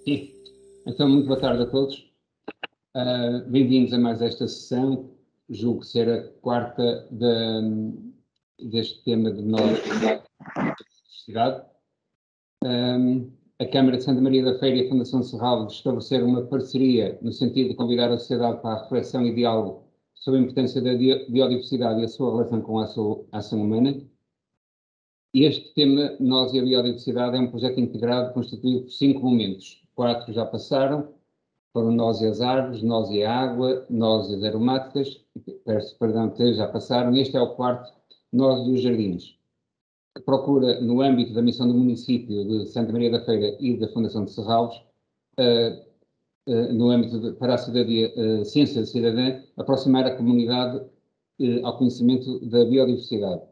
Sim, então muito boa tarde a todos. Bem-vindos a mais esta sessão, julgo ser a quarta deste tema de nós, universidade. A Câmara de Santa Maria da Feira e a Fundação Serralves estabeleceram uma parceria no sentido de convidar a sociedade para a reflexão e diálogo sobre a importância da biodiversidade e a sua relação com a ação humana. Este tema, Nós e a Biodiversidade, é um projeto integrado constituído por 5 momentos. 4 já passaram, foram Nós e as Árvores, Nós e a Água, Nós e as Aromáticas, peço perdão, 3 já passaram. Este é o quarto, Nós e os Jardins, que procura, no âmbito da missão do município de Santa Maria da Feira e da Fundação de Serralves, no âmbito para a cidadania, ciência cidadã, aproximar a comunidade ao conhecimento da biodiversidade.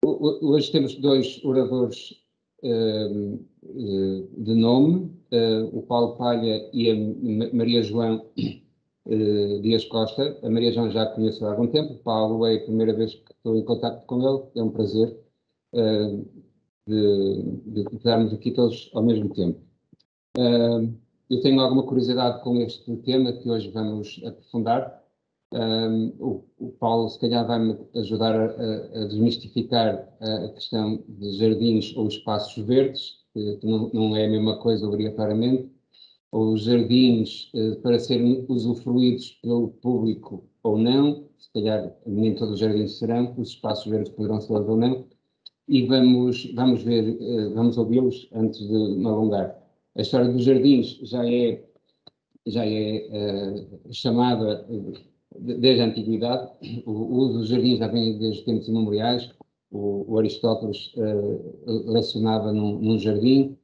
Hoje temos 2 oradores de nome, o Paulo Palha e a Maria João Dias Costa. A Maria João já conheço há algum tempo, o Paulo é a primeira vez que estou em contato com ele, é um prazer de estarmos aqui todos ao mesmo tempo. Eu tenho alguma curiosidade com este tema que hoje vamos aprofundar. O Paulo, se calhar, vai-me ajudar a desmistificar a questão de jardins ou espaços verdes, que não é a mesma coisa obrigatoriamente, ou jardins para serem usufruídos pelo público ou não, se calhar nem todos os jardins serão, os espaços verdes poderão ser ou não, e vamos ouvi-los antes de me alongar. A história dos jardins já é chamada desde a antiguidade. O uso dos jardins já vem desde tempos imemoriais. O Aristóteles lecionava num jardim.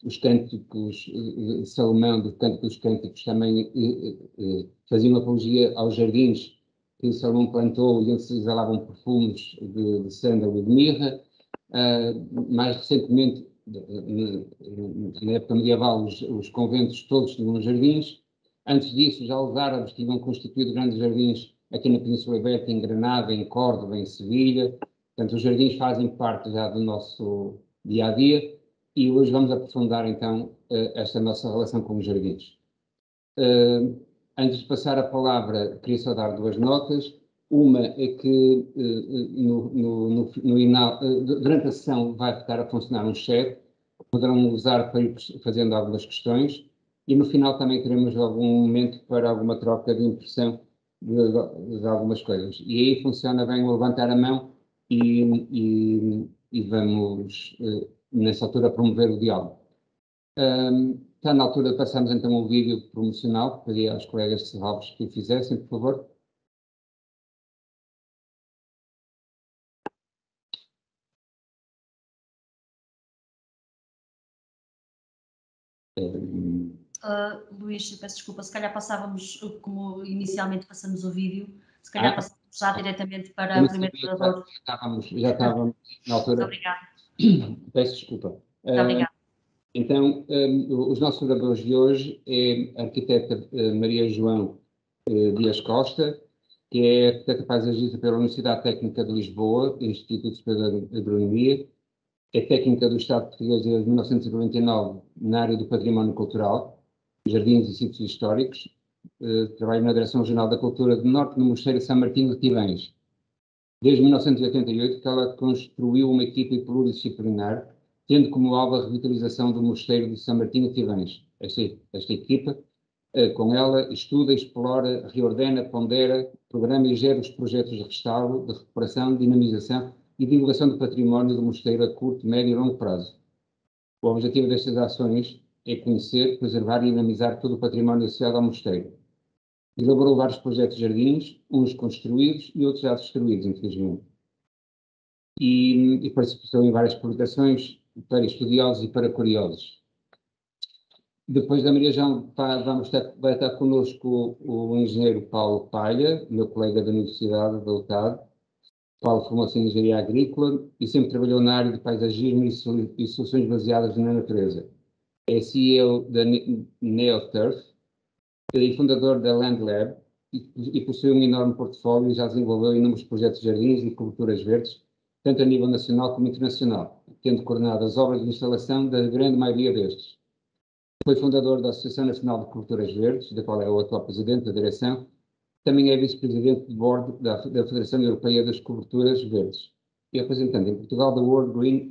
Os cânticos de Salomão, do Cântico dos Cânticos, também faziam apologia aos jardins que Salomão plantou e onde se exalavam perfumes de sândalo e de mirra. Mais recentemente, na época medieval, os conventos todos tinham jardins. Antes disso, já os árabes tinham constituído grandes jardins aqui na Península Ibérica, em Granada, em Córdoba, em Sevilha. Portanto, os jardins fazem parte já do nosso dia-a-dia e hoje vamos aprofundar, então, esta nossa relação com os jardins. Antes de passar a palavra, queria só dar 2 notas. Uma é que durante a sessão vai ficar a funcionar um chat, poderão usar para ir fazendo algumas questões e no final também teremos algum momento para alguma troca de impressão de algumas coisas. E aí funciona bem o levantar a mão e vamos, nessa altura, promover o diálogo. Está na altura de passarmos então o vídeo promocional, pedi aos colegas de Serralves que o fizessem, por favor. Luís, peço desculpa, se calhar passávamos, como inicialmente passamos o vídeo, se calhar passávamos já diretamente para o primeiro orador. Já estávamos na altura. Muito obrigada. Peço desculpa. Muito obrigada. Então, os nossos oradores de hoje é a arquiteta Maria João Dias Costa, que é arquiteta paisagista pela Universidade Técnica de Lisboa, Instituto Superior de Agronomia, é técnica do Estado português desde 1999 na área do património cultural, jardins e sítios históricos. Trabalha na Direção Regional da Cultura do Norte, no Mosteiro de São Martinho de Tivães. Desde 1988 que ela construiu uma equipe pluridisciplinar, tendo como alvo a revitalização do Mosteiro de São Martinho de Tivães. Esta equipa, com ela, estuda, explora, reordena, pondera, programa e gera os projetos de restauro, de recuperação, dinamização e divulgação do património do mosteiro a curto, médio e longo prazo. O objetivo destas ações é conhecer, preservar e dinamizar todo o património associado ao mosteiro. Elaborou vários projetos de jardins, uns construídos e outros já destruídos, infelizmente. E participou em várias publicações para estudiosos e para curiosos. Depois da Maria João vai estar connosco o engenheiro Paulo Palha, meu colega da Universidade da UTAD. Paulo formou-se em engenharia agrícola e sempre trabalhou na área de paisagismo e soluções baseadas na natureza. É CEO da NeoTurf e fundador da Land Lab e possui um enorme portfólio e já desenvolveu inúmeros projetos de jardins e coberturas verdes, tanto a nível nacional como internacional. tendo coordenado as obras de instalação da grande maioria destes. Foi fundador da Associação Nacional de Culturas Verdes, da qual é o atual presidente da direção. Também é vice-presidente de board da Federação Europeia das Coberturas Verdes e representante em Portugal da World Green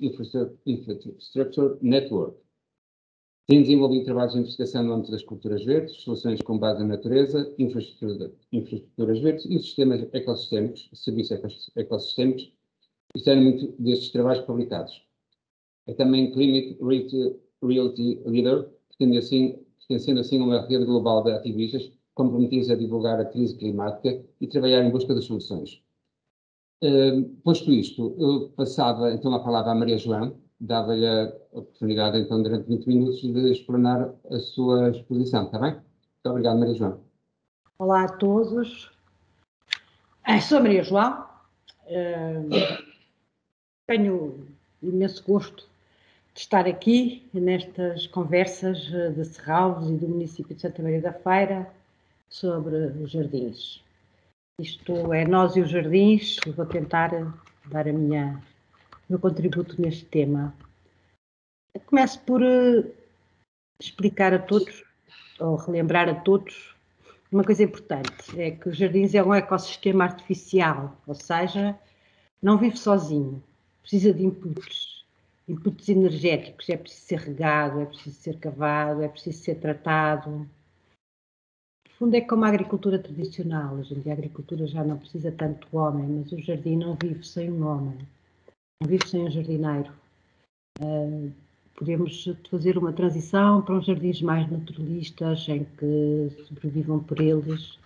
Infrastructure Network. Tem desenvolvido trabalhos de investigação no âmbito das culturas verdes, soluções com base na natureza, infraestruturas verdes e sistemas ecossistémicos, serviços ecossistémicos, e tem muito destes trabalhos publicados. É também Climate Reality Leader, pertencendo assim a uma rede global de ativistas comprometidos a divulgar a crise climática e trabalhar em busca de soluções. Posto isto, eu passava então a palavra à Maria João, dava-lhe a oportunidade então durante 20 minutos de explanar a sua exposição, está bem? Muito obrigado, Maria João. Olá a todos. Sou a Maria João. Tenho imenso gosto de estar aqui nestas conversas de Serralves e do município de Santa Maria da Feira sobre os jardins. Isto é Nós e os Jardins, e vou tentar dar o meu contributo neste tema. Começo por explicar a todos, ou relembrar a todos, uma coisa importante, é que os jardins é um ecossistema artificial, ou seja, não vive sozinho, precisa de inputs energéticos, é preciso ser regado, é preciso ser cavado, é preciso ser tratado. No fundo é como a agricultura tradicional, hoje em dia a agricultura já não precisa tanto do homem, mas o jardim não vive sem um homem, não vive sem um jardineiro. Podemos fazer uma transição para uns jardins mais naturalistas, em que sobrevivam por eles,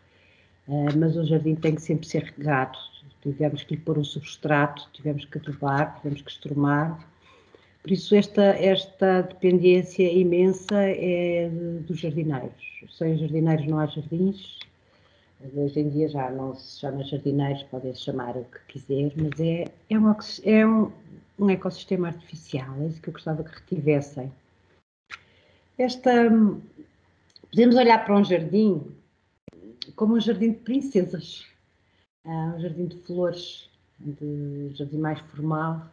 mas o jardim tem que sempre ser regado. Tivemos que lhe pôr um substrato, tivemos que adubar, tivemos que estrumar. Por isso esta dependência imensa é dos jardineiros. Sem jardineiros não há jardins. Hoje em dia já não se chama jardineiros, podem chamar o que quiser, mas é um ecossistema artificial, é isso que eu gostava que retivessem. Podemos olhar para um jardim como um jardim de princesas, um jardim de flores, um jardim mais formal,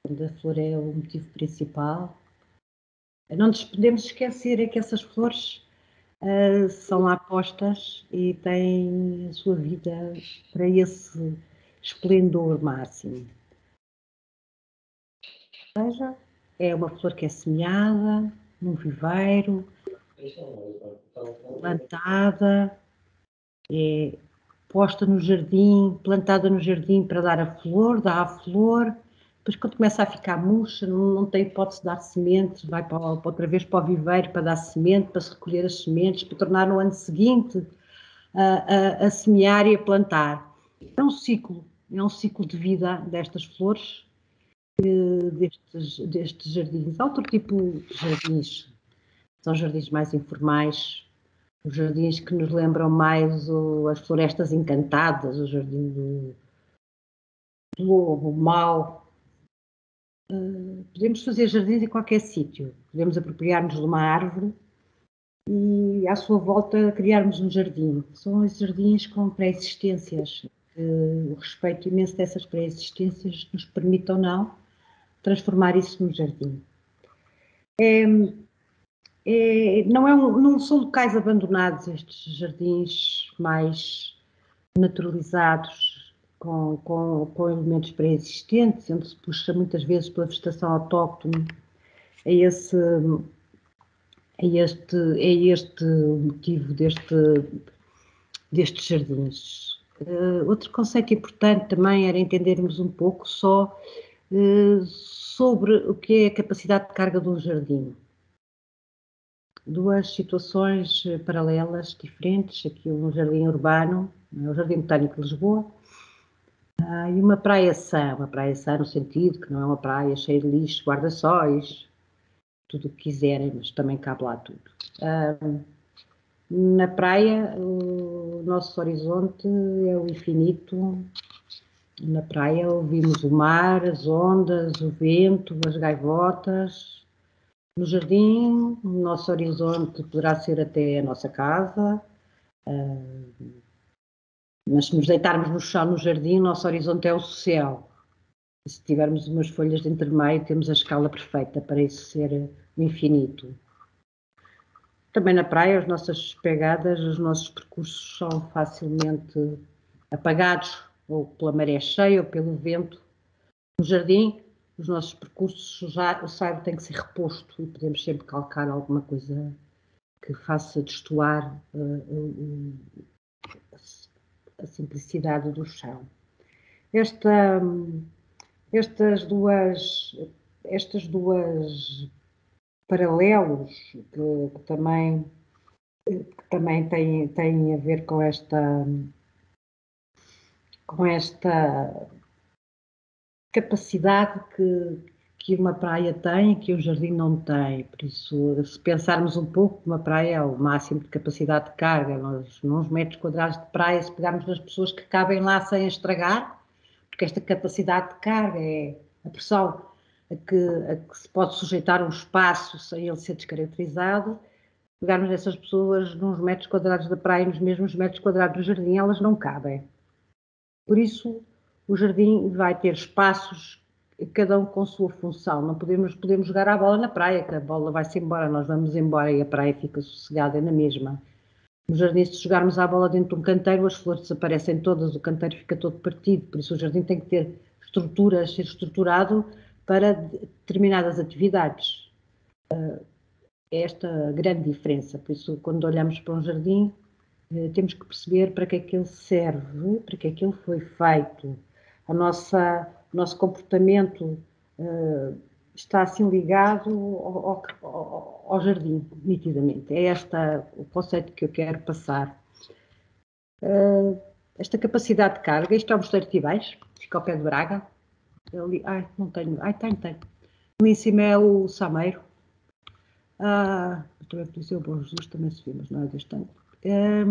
onde a flor é o motivo principal. Não nos podemos esquecer é que essas flores são lá postas e têm a sua vida para esse esplendor máximo. Ou seja, é uma flor que é semeada num viveiro, plantada, é posta no jardim, plantada no jardim para dar a flor, dá a flor, depois quando começa a ficar murcha, não tem hipótese de dar sementes, vai outra vez para o viveiro para dar semente, para se recolher as sementes, para tornar no ano seguinte a semear e a plantar. É um ciclo de vida destas flores, destes jardins. Há outro tipo de jardins, são jardins mais informais, os jardins que nos lembram mais as florestas encantadas, o jardim do lobo, mau. Podemos fazer jardins em qualquer sítio, podemos apropriar-nos de uma árvore e à sua volta criarmos um jardim. São esses jardins com pré-existências. O respeito imenso dessas pré-existências nos permite ou não transformar isso num jardim. Não são locais abandonados estes jardins mais naturalizados, com elementos pré-existentes, onde se puxa muitas vezes pela vegetação autóctone. É este o motivo destes jardins. Outro conceito importante também era entendermos um pouco só sobre o que é a capacidade de carga de um jardim. Duas situações paralelas, diferentes, aqui um jardim urbano, o Jardim Botânico de Lisboa, e uma praia sã no sentido que não é uma praia cheia de lixo, guarda-sóis, tudo o que quiserem, mas também cabe lá tudo. Na praia, o nosso horizonte é o infinito. Na praia ouvimos o mar, as ondas, o vento, as gaivotas. No jardim, o nosso horizonte poderá ser até a nossa casa, mas se nos deitarmos no chão no jardim, o nosso horizonte é o céu. Se tivermos umas folhas de entremeio, temos a escala perfeita para isso ser o infinito. Também na praia, as nossas pegadas, os nossos percursos são facilmente apagados, ou pela maré cheia, ou pelo vento. No jardim, os nossos percursos, já o saibro tem que ser reposto e podemos sempre calcar alguma coisa que faça destoar a simplicidade do chão. Estas duas paralelos que também têm a ver com esta capacidade que uma praia tem e que um jardim não tem. Por isso, se pensarmos um pouco, uma praia é o máximo de capacidade de carga. Nós, nos metros quadrados de praia, se pegarmos nas pessoas que cabem lá sem estragar, porque esta capacidade de carga é a pressão a que se pode sujeitar um espaço sem ele ser descaracterizado, pegarmos essas pessoas nos metros quadrados da praia, nos mesmos metros quadrados do jardim, elas não cabem. Por isso, o jardim vai ter espaços, cada um com sua função. Não podemos jogar a bola na praia, que a bola vai-se embora, nós vamos embora e a praia fica sossegada na mesma. No jardim, se jogarmos a bola dentro de um canteiro, as flores desaparecem todas, o canteiro fica todo partido. Por isso, o jardim tem que ter estruturas, ser estruturado para determinadas atividades. É esta a grande diferença. Por isso, quando olhamos para um jardim, temos que perceber para que é que ele serve, para que é que ele foi feito. O nosso comportamento está assim ligado ao jardim, nitidamente. É este o conceito que eu quero passar. Esta capacidade de carga, isto é o Mosteiro de Tivais, fica ao pé de Braga. Ali, não tenho. Tenho. Ali em cima é o Sameiro. Também podia ser o Bom Jesus, também se viu, mas não é deste ano. É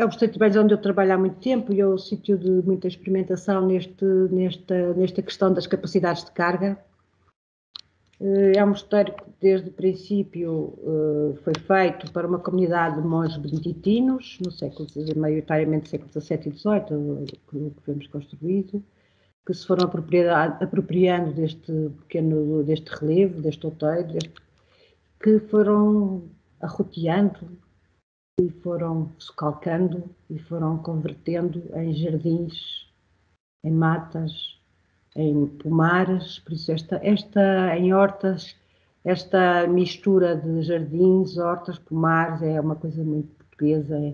o Mosteiro de Tivais onde eu trabalho há muito tempo e é o sítio de muita experimentação nesta questão das capacidades de carga. É um mosteiro que desde o princípio foi feito para uma comunidade de monges beneditinos, no século, maioritariamente século XVII e XVIII, que vemos construído, que se foram apropriando deste relevo, deste outeiro, que foram arroteando e foram socalcando e foram convertendo em jardins, em matas, em pomares, por isso em hortas, esta mistura de jardins, hortas, pomares é uma coisa muito portuguesa,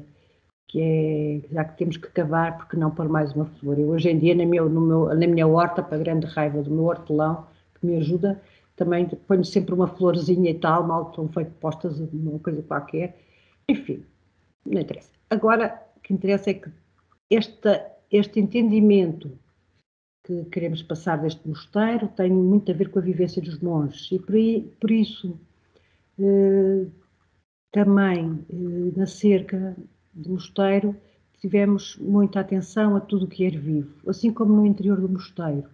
já que temos que cavar, porque não pôr mais uma flor. Eu hoje em dia, na minha horta, para grande raiva do meu hortelão, que me ajuda, também ponho sempre uma florzinha e tal, mal estão feito postas, uma coisa qualquer, enfim, não interessa. Agora, o que interessa é que este entendimento que queremos passar deste mosteiro tem muito a ver com a vivência dos monges e por isso também na cerca do mosteiro tivemos muita atenção a tudo o que é vivo, assim como no interior do mosteiro.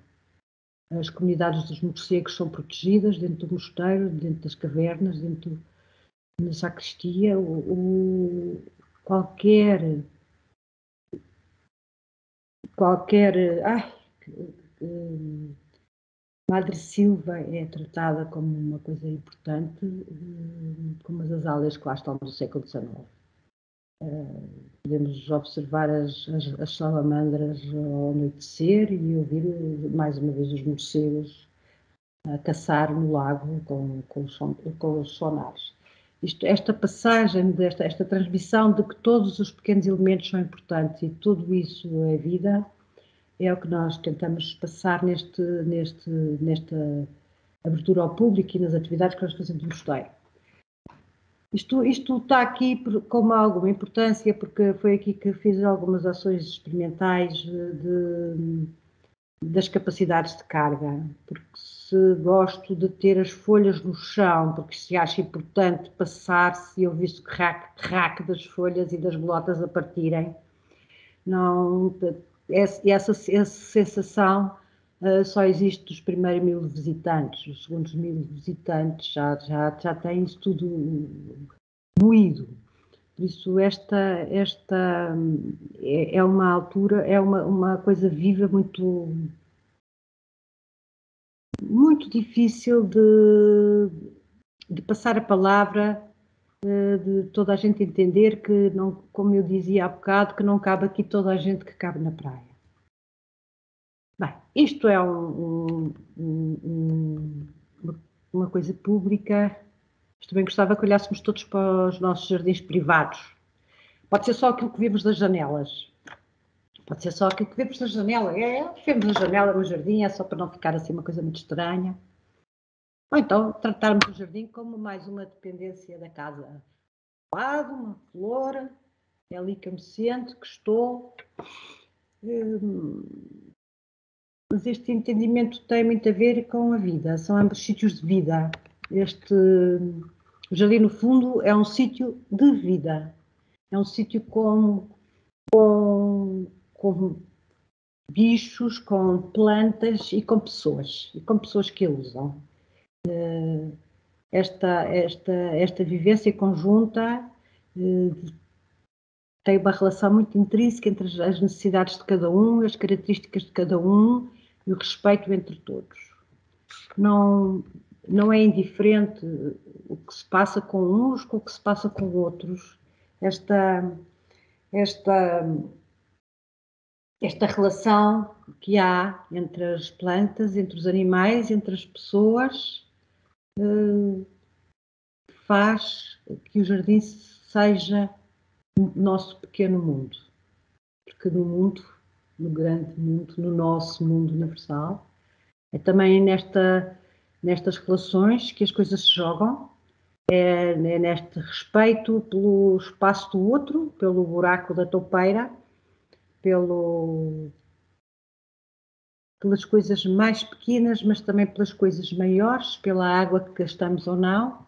As comunidades dos morcegos são protegidas dentro do mosteiro, dentro das cavernas, dentro da sacristia, qualquer Madre Silva é tratada como uma coisa importante, como as azáleas que lá estão do século XIX. Podemos observar as salamandras ao anoitecer e ouvir mais uma vez os morcegos a caçar no lago com os sonares. Esta passagem, esta transmissão de que todos os pequenos elementos são importantes e tudo isso é vida, é o que nós tentamos passar nesta abertura ao público e nas atividades que nós fazemos no mosteiro. Isto está aqui com alguma importância, porque foi aqui que fiz algumas ações experimentais das capacidades de carga, porque se gosto de ter as folhas no chão, porque se acha importante passar-se e ouvir-se o crack das folhas e das bolotas a partirem, não... Essa sensação só existe dos primeiros 1000 visitantes. Os segundos 1000 visitantes já têm isso tudo moído. Por isso esta é uma altura, é uma coisa viva muito difícil de passar a palavra, de toda a gente entender que, não, como eu dizia há bocado, que não cabe aqui toda a gente que cabe na praia. Bem, isto é uma coisa pública, mas também gostava que olhássemos todos para os nossos jardins privados. Pode ser só aquilo que vemos das janelas. Pode ser só aquilo que vemos da janela. Vemos a janela no jardim, é só para não ficar assim uma coisa muito estranha. Ou então tratarmos o jardim como mais uma dependência da casa. Um lado, uma flor, é ali que eu me sento, que estou. Mas este entendimento tem muito a ver com a vida, são ambos sítios de vida. O jardim, no fundo, é um sítio de vida. É um sítio com bichos, com plantas e com pessoas que a usam. Esta vivência conjunta tem uma relação muito intrínseca entre as necessidades de cada um, as características de cada um e o respeito entre todos. Não é indiferente o que se passa com uns com o que se passa com outros. Esta relação que há entre as plantas, entre os animais, entre as pessoas, faz que o jardim seja o nosso pequeno mundo. Porque no mundo, no grande mundo, no nosso mundo universal, é também nestas relações que as coisas se jogam, é neste respeito pelo espaço do outro, pelo buraco da toupeira, pelas coisas mais pequenas, mas também pelas coisas maiores, pela água que gastamos ou não.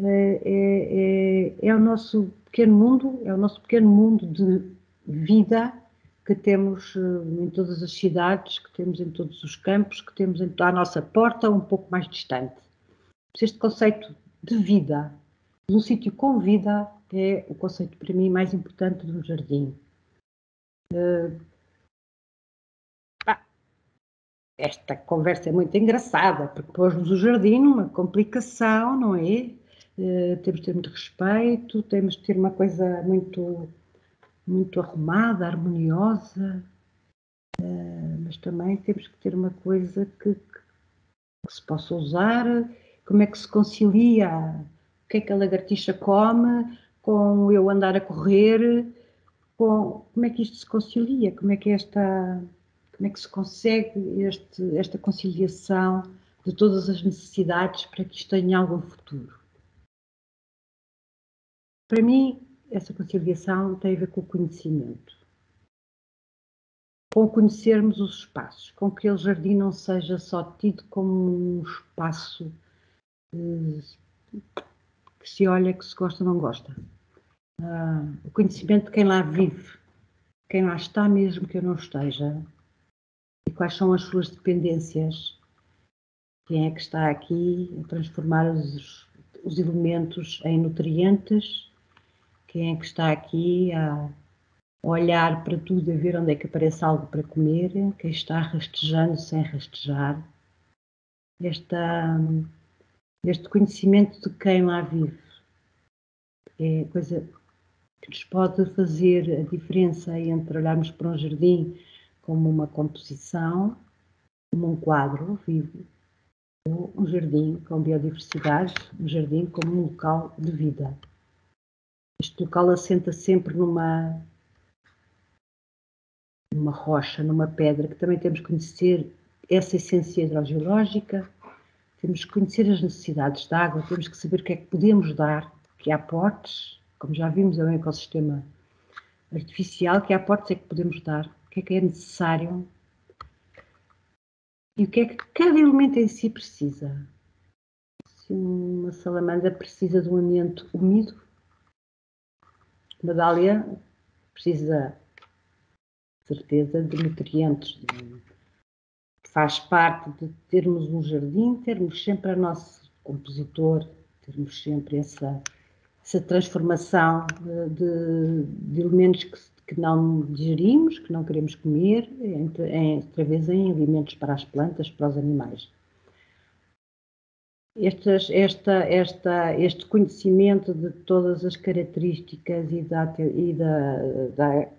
É o nosso pequeno mundo, é o nosso pequeno mundo de vida que temos em todas as cidades, que temos em todos os campos, que temos à nossa porta, um pouco mais distante. Este conceito de vida, de um sítio com vida, é o conceito para mim mais importante de um jardim. Esta conversa é muito engraçada, porque pôs-nos o jardim numa complicação, não é? Temos de ter muito respeito, temos de ter uma coisa muito arrumada, harmoniosa, mas também temos que ter uma coisa que se possa usar. Como é que se concilia o que é que a lagartixa come com eu andar a correr? Como é que isto se concilia? Como é que se consegue esta conciliação de todas as necessidades para que isto tenha algum futuro? Para mim, essa conciliação tem a ver com o conhecimento. Com conhecermos os espaços, com que aquele jardim não seja só tido como um espaço que se olha, que se gosta ou não gosta. O conhecimento de quem lá vive, quem lá está mesmo que eu não esteja, e quais são as suas dependências, quem é que está aqui a transformar os elementos em nutrientes, quem é que está aqui a olhar para tudo, a ver onde é que aparece algo para comer, quem está rastejando sem rastejar. Este conhecimento de quem lá vive é a coisa que nos pode fazer a diferença entre olharmos para um jardim como uma composição, como um quadro vivo, ou um jardim com biodiversidade, um jardim como um local de vida. Este local assenta sempre numa rocha, numa pedra, que também temos que conhecer essa essência hidrogeológica, temos que conhecer as necessidades de água, temos que saber o que é que podemos dar, que há aportes, como já vimos, é um ecossistema artificial, que há aportes é que podemos dar, o que é necessário e o que é que cada elemento em si precisa. Se uma salamandra precisa de um ambiente úmido, uma dália precisa, de certeza, de nutrientes. Faz parte de termos um jardim, termos sempre a nosso compositor, termos sempre essa transformação de elementos que não digerimos, que não queremos comer, outra vez em alimentos para as plantas, para os animais. Este conhecimento de todas as características e da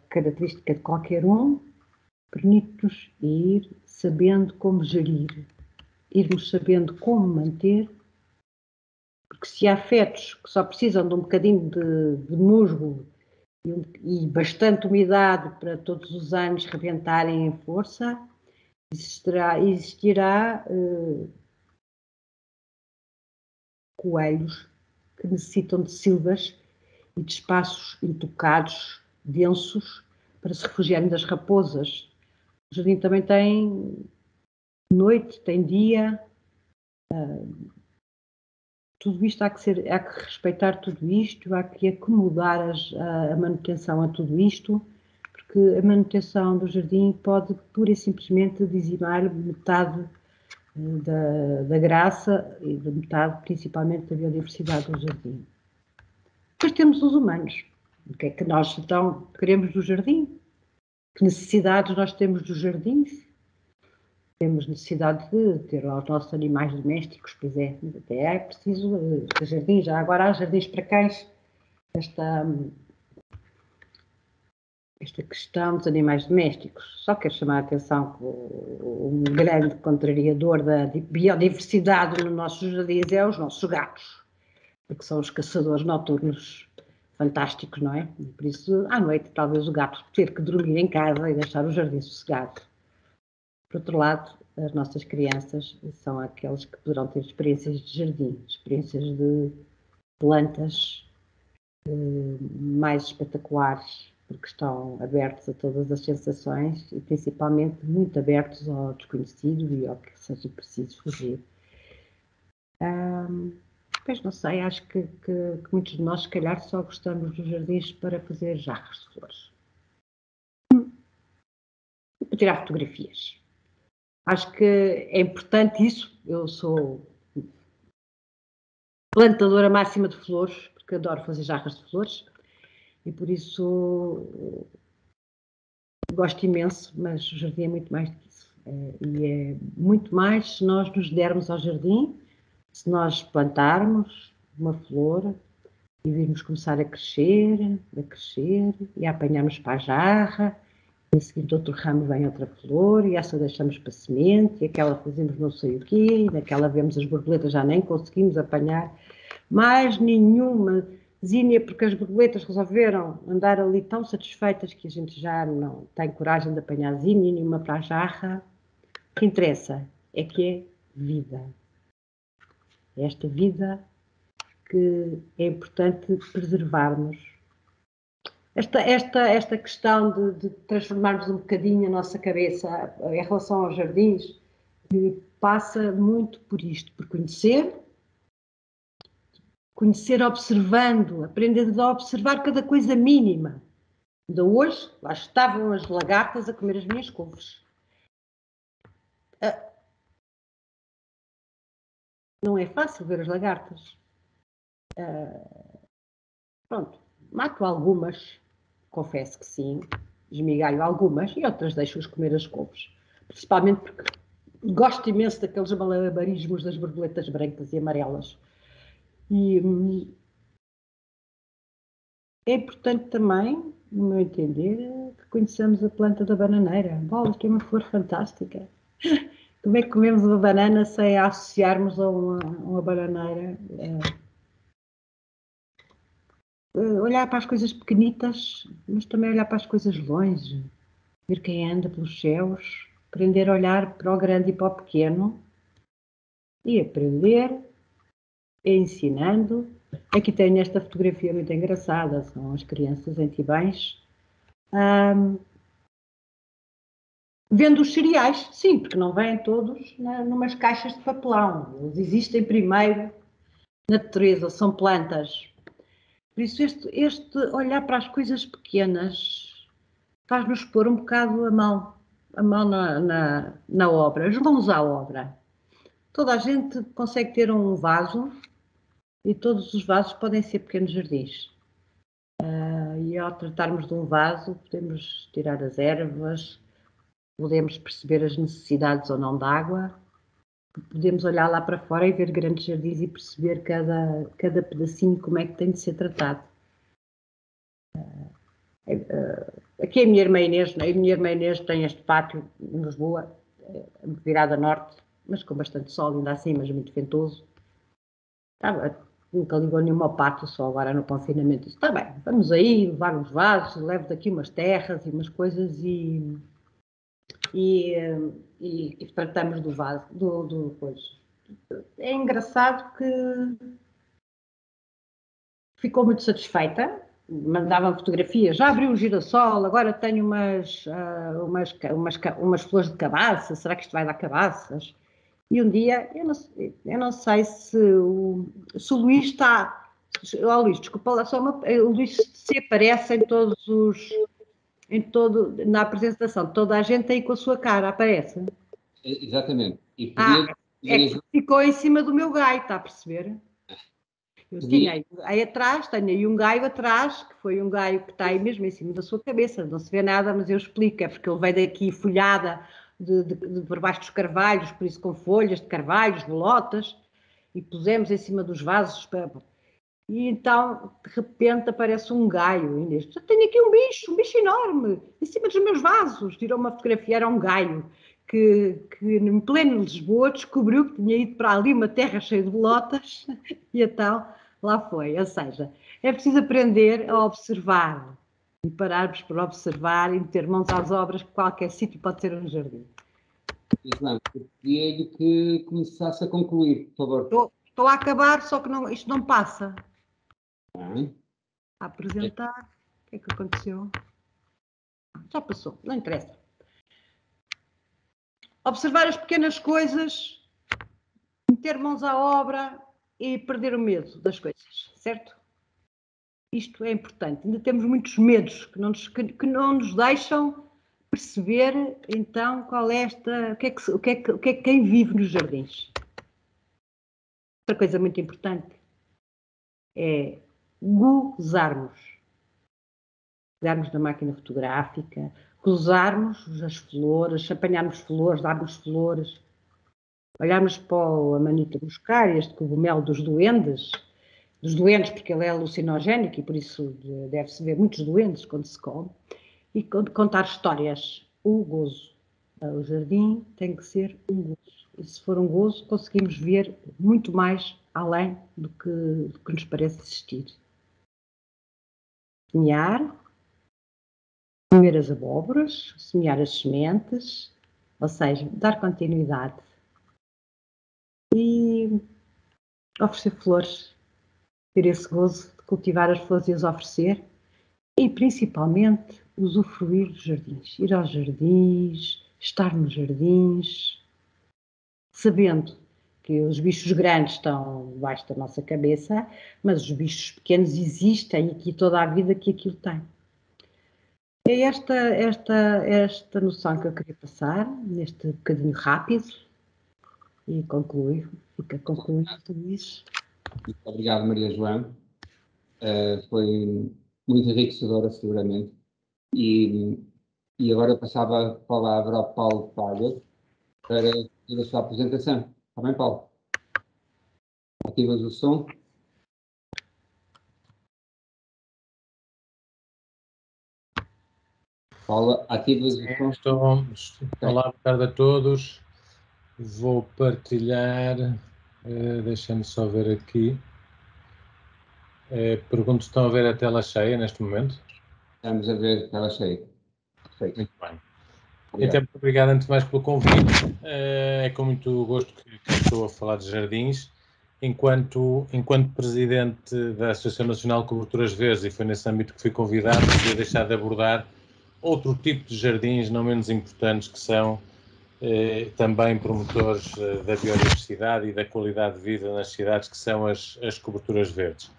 característica de qualquer um permite-nos ir sabendo como gerir, irmos sabendo como manter, porque se há afetos que só precisam de um bocadinho de musgo e bastante umidade para todos os anos rebentarem em força, existirá coelhos que necessitam de silvas e de espaços intocados, densos, para se refugiarem das raposas. O jardim também tem noite, tem dia, tudo isto há que respeitar tudo isto, há que acomodar a manutenção a tudo isto, porque a manutenção do jardim pode pura e simplesmente dizimar metade da graça e de metade, principalmente, da biodiversidade do jardim. Depois temos os humanos. O que é que nós, então, queremos do jardim? Que necessidades nós temos dos jardins? Temos necessidade de ter os nossos animais domésticos, pois é, até é preciso de jardins. Já agora há jardins para cães. Esta questão dos animais domésticos. Só quero chamar a atenção que um grande contrariador da biodiversidade nos nossos jardins é os nossos gatos, porque são os caçadores noturnos fantásticos, não é? E por isso, à noite, talvez o gato ter que dormir em casa e deixar o jardim sossegado. Por outro lado, as nossas crianças são aqueles que poderão ter experiências de jardim, experiências de plantas mais espetaculares, porque estão abertos a todas as sensações e principalmente muito abertos ao desconhecido e ao que seja preciso fugir. Pois não sei, acho que muitos de nós, se calhar, só gostamos dos jardins para fazer jarros de flores. E para tirar fotografias. Acho que é importante isso. Eu sou plantadora máxima de flores, porque adoro fazer jarras de flores. E por isso gosto imenso, mas o jardim é muito mais do que isso. E é muito mais se nós nos dermos ao jardim, se nós plantarmos uma flor e virmos começar a crescer e a apanharmos para a jarra, e a seguinte outro ramo vem outra flor, e essa deixamos para semente, e aquela fazemos não sei o quê, e naquela vemos as borboletas, já nem conseguimos apanhar mais nenhuma zínia, porque as borboletas resolveram andar ali tão satisfeitas que a gente já não tem coragem de apanhar zínia nenhuma para a jarra. O que interessa é que é vida. É esta vida que é importante preservarmos. Esta questão de transformarmos um bocadinho a nossa cabeça em relação aos jardins passa muito por isto, por conhecer observando, aprendendo a observar cada coisa mínima. Ainda hoje, lá estavam as lagartas a comer as minhas couves. Não é fácil ver as lagartas. Pronto, mato algumas, confesso que sim, esmigalho algumas e outras deixo-os comer as couves. Principalmente porque gosto imenso daqueles malabarismos das borboletas brancas e amarelas. E é importante também, no meu entender, que conheçamos a planta da bananeira. Bolas, que é uma flor fantástica. Como é que comemos uma banana sem a associarmos a uma bananeira? Olhar para as coisas pequenitas, mas também olhar para as coisas longe. Ver quem anda pelos céus, aprender a olhar para o grande e para o pequeno. E aprender ensinando. Aqui tenho esta fotografia muito engraçada, são as crianças em Tibães. Vendo os cereais, sim, porque não vêm todos numas caixas de papelão. Eles existem primeiro na natureza, são plantas. Por isso este olhar para as coisas pequenas faz-nos pôr um bocado a mão na obra, as mãos à obra. Toda a gente consegue ter um vaso e todos os vasos podem ser pequenos jardins. E ao tratarmos de um vaso, podemos tirar as ervas, podemos perceber as necessidades ou não de água, podemos olhar lá para fora e ver grandes jardins e perceber cada pedacinho como é que tem de ser tratado. Aqui a minha irmã Inês tem este pátio em Lisboa, virado a norte, mas com bastante sol, ainda assim, mas muito ventoso. Nunca ligou nenhuma parte, só agora no confinamento disse, está bem, vamos aí levar uns vasos, levo daqui umas terras e umas coisas e tratamos do vaso, do coisa. É engraçado que ficou muito satisfeita, mandava fotografias, já abriu um girassol, agora tenho umas flores de cabaça, será que isto vai dar cabaças? E um dia, eu não sei se o Luís está... Luís, desculpa lá, o Luís se aparece na apresentação, toda a gente aí com a sua cara, aparece. Exatamente. E ficou em cima do meu gaio, está a perceber? Eu tinha aí atrás, tenho aí um gaio atrás, que foi um gaio que está aí mesmo em cima da sua cabeça, não se vê nada, mas eu explico, é porque ele veio daqui folhada por baixo dos carvalhos, por isso com folhas de carvalhos, bolotas, e pusemos em cima dos vasos. E então, de repente, aparece um gaio. Inês, eu tenho aqui um bicho enorme, em cima dos meus vasos. Tirou uma fotografia, era um gaio, que em pleno Lisboa descobriu que tinha ido para ali uma terra cheia de bolotas, e então lá foi. Ou seja, é preciso aprender a observar e pararmos para observar e meter mãos às obras, que qualquer sítio pode ser um jardim. Islam, eu pedia-lhe que começasse a concluir, por favor. Estou a acabar, só que isto não passa. A apresentar. O que é que aconteceu? Já passou, não interessa. Observar as pequenas coisas, meter mãos à obra e perder o medo das coisas, certo? Isto é importante. Ainda temos muitos medos que não nos deixam perceber, então, qual é quem vive nos jardins. Outra coisa muito importante é gozarmos. Pegarmos na máquina fotográfica, gozarmos as flores, apanharmos flores, darmos flores, olharmos para o Amanita muscaria, este cogumelo dos doentes porque ele é alucinogénico e por isso deve-se ver muitos doentes quando se come, e contar histórias. O gozo. O jardim tem que ser um gozo. E se for um gozo, conseguimos ver muito mais além do que nos parece existir. Semear, comer as abóboras, semear as sementes, ou seja, dar continuidade e oferecer flores, ter esse gozo de cultivar as flores e as oferecer e principalmente usufruir dos jardins, ir aos jardins, estar nos jardins, sabendo que os bichos grandes estão debaixo da nossa cabeça, mas os bichos pequenos existem aqui toda a vida que aquilo tem. É esta noção que eu queria passar, neste bocadinho rápido, e fica concluído tudo isso. Muito obrigado, Maria João. Foi muito enriquecedora, seguramente. E agora passava a palavra ao Paulo Palha para fazer a sua apresentação. Está bem, Paulo? Ativas o som. Paula, ativas o som. Olá, boa tarde a todos. Vou partilhar, deixa-me só ver aqui. Pergunto se estão a ver a tela cheia neste momento. Estamos a ver a tela cheia. Perfeito. Muito bem. Então, muito obrigado antes de mais pelo convite. É com muito gosto que estou a falar de jardins. Enquanto presidente da Associação Nacional de Coberturas Verdes, e foi nesse âmbito que fui convidado, não podia deixar de abordar outro tipo de jardins não menos importantes, que são também promotores da biodiversidade e da qualidade de vida nas cidades, que são as coberturas verdes.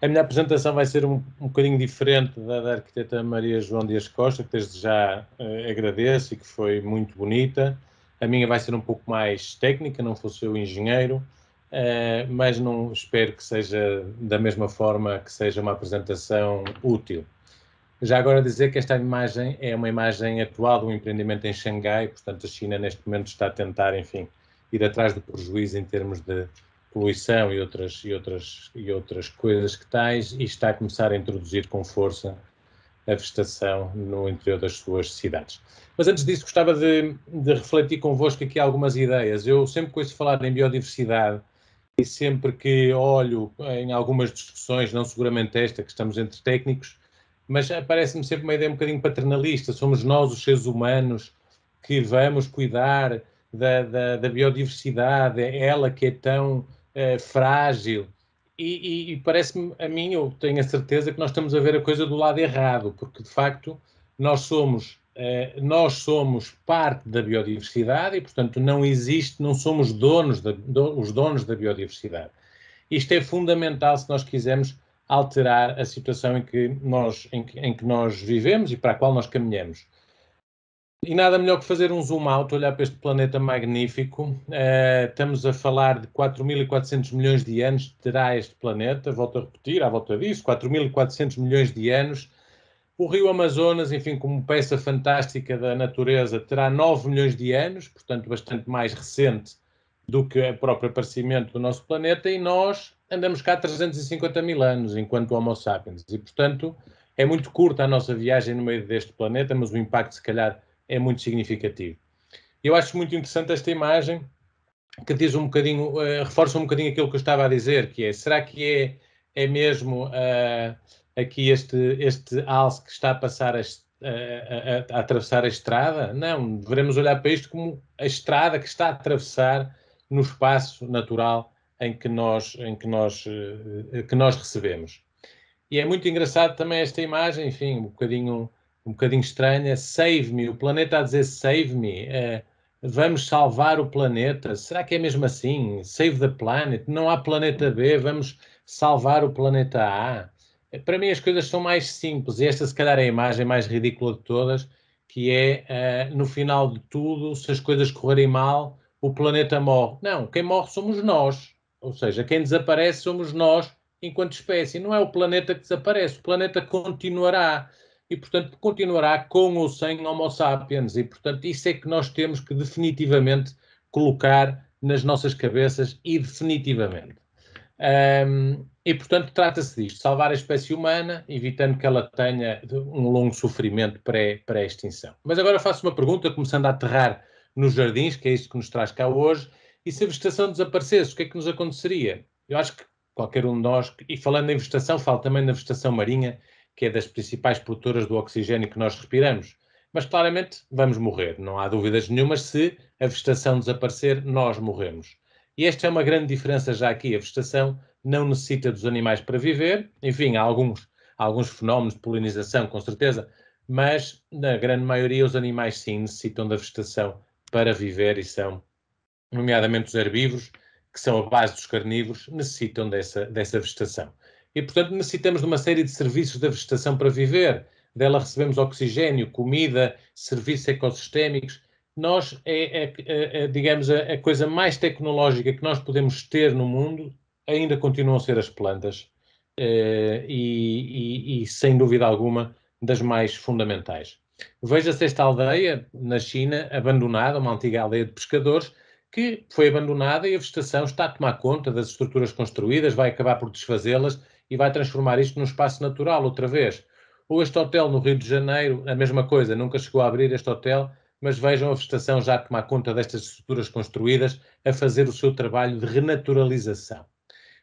A minha apresentação vai ser um bocadinho diferente da arquiteta Maria João Dias Costa, que desde já agradeço e que foi muito bonita. A minha vai ser um pouco mais técnica, não fosse eu engenheiro. mas não espero que seja da mesma forma, que seja uma apresentação útil. Já agora dizer que esta imagem é uma imagem atual de um empreendimento em Xangai, portanto a China neste momento está a tentar, enfim, ir atrás do prejuízo em termos de poluição e outras coisas que tais, e está a começar a introduzir com força a vegetação no interior das suas cidades. Mas antes disso gostava de refletir convosco aqui algumas ideias. Eu sempre que ouço falar em biodiversidade e sempre que olho em algumas discussões, não seguramente esta, que estamos entre técnicos, mas parece-me sempre uma ideia um bocadinho paternalista. Somos nós, os seres humanos, que vamos cuidar da biodiversidade, é ela que é tão frágil. E parece-me, a mim, eu tenho a certeza que nós estamos a ver a coisa do lado errado, porque, de facto, nós somos parte da biodiversidade e, portanto, não somos os donos da biodiversidade. Isto é fundamental se nós quisermos alterar a situação em que nós vivemos e para a qual nós caminhamos. E nada melhor que fazer um zoom out, olhar para este planeta magnífico. Estamos a falar de 4.400 milhões de anos terá este planeta, volto a repetir, à volta disso, 4.400 milhões de anos. O rio Amazonas, enfim, como peça fantástica da natureza, terá 9 milhões de anos, portanto bastante mais recente do que o próprio aparecimento do nosso planeta, e nós andamos cá há 350 mil anos, enquanto Homo sapiens. E, portanto, é muito curta a nossa viagem no meio deste planeta, mas o impacto, se calhar, é muito significativo. Eu acho muito interessante esta imagem, que diz um bocadinho, reforça um bocadinho aquilo que eu estava a dizer, que é, será que é mesmo aqui este alce que está a passar a atravessar a estrada? Não, devemos olhar para isto como a estrada que está a atravessar no espaço natural que nós recebemos. E é muito engraçado também esta imagem, enfim, um bocadinho estranha. Save me, o planeta a dizer save me, vamos salvar o planeta. Será que é mesmo assim? Save the planet, não há planeta B, vamos salvar o planeta A. Para mim as coisas são mais simples, e esta se calhar é a imagem mais ridícula de todas, que é, no final de tudo, se as coisas correrem mal, o planeta morre. Não, quem morre somos nós, ou seja, quem desaparece somos nós enquanto espécie. Não é o planeta que desaparece, o planeta continuará. E, portanto, continuará com ou sem Homo sapiens. E, portanto, isso é que nós temos que definitivamente colocar nas nossas cabeças e definitivamente. E, portanto, trata-se disto, salvar a espécie humana, evitando que ela tenha um longo sofrimento pré-extinção. Mas agora faço uma pergunta, começando a aterrar nos jardins, que é isto que nos traz cá hoje, e se a vegetação desaparecesse, o que é que nos aconteceria? Eu acho que qualquer um de nós, e falando em vegetação, falo também da vegetação marinha, que é das principais produtoras do oxigênio que nós respiramos. Mas claramente vamos morrer, não há dúvidas nenhumas, se a vegetação desaparecer, nós morremos. E esta é uma grande diferença já aqui, a vegetação não necessita dos animais para viver, enfim, há alguns fenómenos de polinização, com certeza, mas na grande maioria os animais sim necessitam da vegetação para viver e são, nomeadamente os herbívoros, que são a base dos carnívoros, necessitam dessa vegetação. E, portanto, necessitamos de uma série de serviços da vegetação para viver. Dela recebemos oxigênio, comida, serviços ecossistémicos. Nós, digamos, a coisa mais tecnológica que nós podemos ter no mundo ainda continuam a ser as plantas. E, sem dúvida alguma, das mais fundamentais. Veja-se esta aldeia, na China, abandonada, uma antiga aldeia de pescadores, que foi abandonada e a vegetação está a tomar conta das estruturas construídas, vai acabar por desfazê-las e vai transformar isto num espaço natural outra vez. Ou este hotel no Rio de Janeiro, a mesma coisa, nunca chegou a abrir este hotel, mas vejam a vegetação já a tomar conta destas estruturas construídas, a fazer o seu trabalho de renaturalização.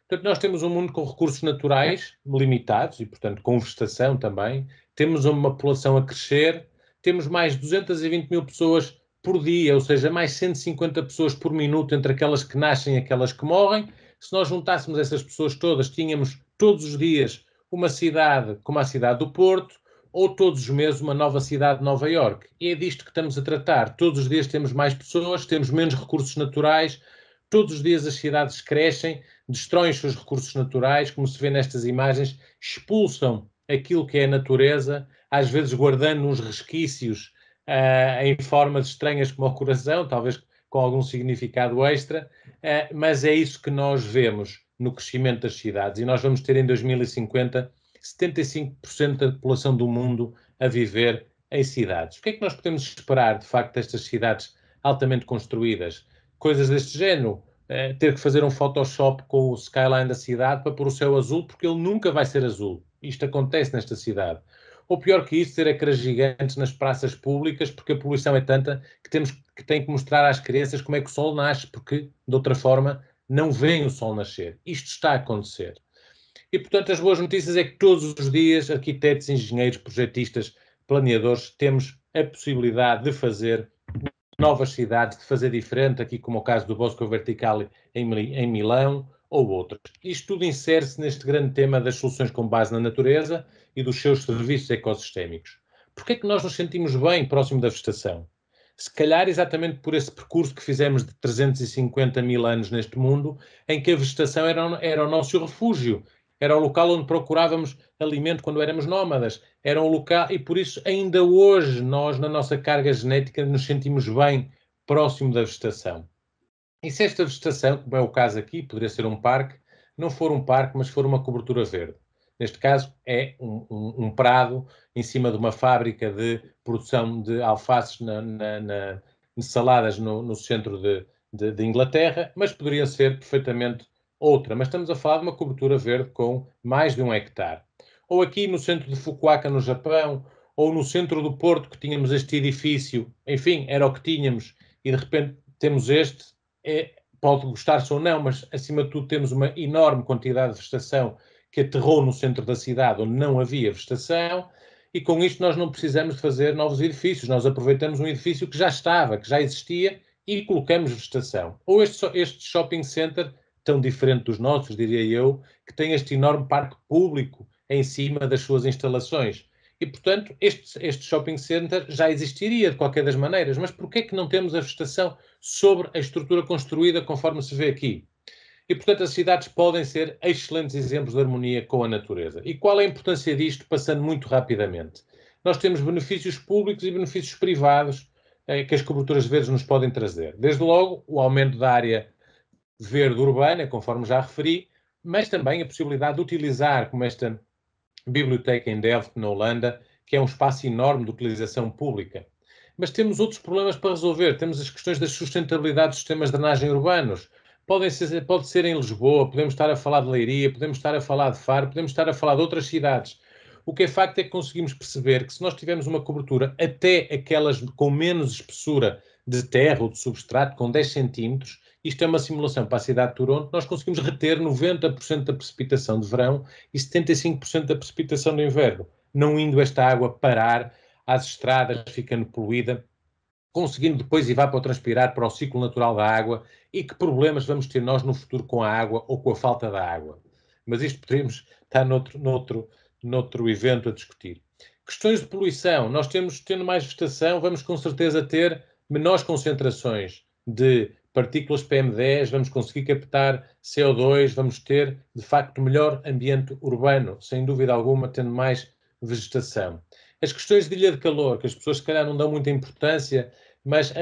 Portanto, nós temos um mundo com recursos naturais limitados e, portanto, com vegetação também. Temos uma população a crescer, temos mais de 220 mil pessoas por dia, ou seja, mais 150 pessoas por minuto entre aquelas que nascem e aquelas que morrem. Se nós juntássemos essas pessoas todas, tínhamos todos os dias uma cidade como a cidade do Porto, ou todos os meses uma nova cidade de Nova Iorque. E é disto que estamos a tratar. Todos os dias temos mais pessoas, temos menos recursos naturais, todos os dias as cidades crescem, destroem os seus recursos naturais, como se vê nestas imagens, expulsam aquilo que é a natureza, às vezes guardando uns resquícios em formas estranhas como o coração, talvez com algum significado extra, mas é isso que nós vemos no crescimento das cidades. E nós vamos ter em 2050 75% da população do mundo a viver em cidades. O que é que nós podemos esperar, de facto, destas cidades altamente construídas? Coisas deste género. Ter que fazer um Photoshop com o skyline da cidade para pôr o céu azul, porque ele nunca vai ser azul. Isto acontece nesta cidade. Ou pior que isso, ter ecrãs gigantes nas praças públicas, porque a poluição é tanta que tem que mostrar às crianças como é que o sol nasce, porque, de outra forma, não veem o sol nascer. Isto está a acontecer. E, portanto, as boas notícias é que todos os dias, arquitetos, engenheiros, projetistas, planeadores, temos a possibilidade de fazer novas cidades, de fazer diferente, aqui como o caso do Bosco Verticale em Milão, ou outros. Isto tudo insere-se neste grande tema das soluções com base na natureza e dos seus serviços ecossistémicos. Porquê é que nós nos sentimos bem próximo da vegetação? Se calhar exatamente por esse percurso que fizemos de 350 mil anos neste mundo, em que a vegetação era o nosso refúgio, era o local onde procurávamos alimento quando éramos nómadas, era um local, e por isso ainda hoje nós, na nossa carga genética, nos sentimos bem próximo da vegetação. E se esta vegetação, como é o caso aqui, poderia ser um parque, não for um parque, mas for uma cobertura verde. Neste caso, é um prado em cima de uma fábrica de produção de alfaces de saladas no centro de Inglaterra, mas poderia ser perfeitamente outra. Mas estamos a falar de uma cobertura verde com mais de 1 hectare. Ou aqui no centro de Fukuoka, no Japão, ou no centro do Porto, que tínhamos este edifício, enfim, era o que tínhamos, e de repente temos este, pode gostar-se ou não, mas acima de tudo temos uma enorme quantidade de vegetação que aterrou no centro da cidade, onde não havia vegetação, e com isto nós não precisamos de fazer novos edifícios, nós aproveitamos um edifício que já estava, que já existia, e colocamos vegetação. Ou este shopping center, tão diferente dos nossos, diria eu, que tem este enorme parque público em cima das suas instalações. E, portanto, este shopping center já existiria de qualquer das maneiras, mas porquê é que não temos a vegetação sobre a estrutura construída conforme se vê aqui? E, portanto, as cidades podem ser excelentes exemplos de harmonia com a natureza. E qual é a importância disto, passando muito rapidamente? Nós temos benefícios públicos e benefícios privados que as coberturas verdes nos podem trazer. Desde logo, o aumento da área verde urbana, conforme já referi, mas também a possibilidade de utilizar, como esta biblioteca em Delft, na Holanda, que é um espaço enorme de utilização pública. Mas temos outros problemas para resolver. Temos as questões da sustentabilidade dos sistemas de drenagem urbanos. Pode ser em Lisboa, podemos estar a falar de Leiria, podemos estar a falar de Faro, podemos estar a falar de outras cidades. O que é facto é que conseguimos perceber que se nós tivermos uma cobertura até aquelas com menos espessura de terra ou de substrato, com 10 centímetros, isto é uma simulação para a cidade de Toronto, nós conseguimos reter 90% da precipitação de verão e 75% da precipitação de inverno, não indo esta água parar às estradas, ficando poluída, conseguindo depois evapotranspirar para o ciclo natural da água, e que problemas vamos ter nós no futuro com a água ou com a falta da água. Mas isto poderíamos estar noutro evento a discutir. Questões de poluição. Nós tendo mais vegetação, vamos com certeza ter menores concentrações de partículas PM10, vamos conseguir captar CO2, vamos ter, de facto, melhor ambiente urbano, sem dúvida alguma, tendo mais vegetação. As questões de ilha de calor, que as pessoas se calhar não dão muita importância, mas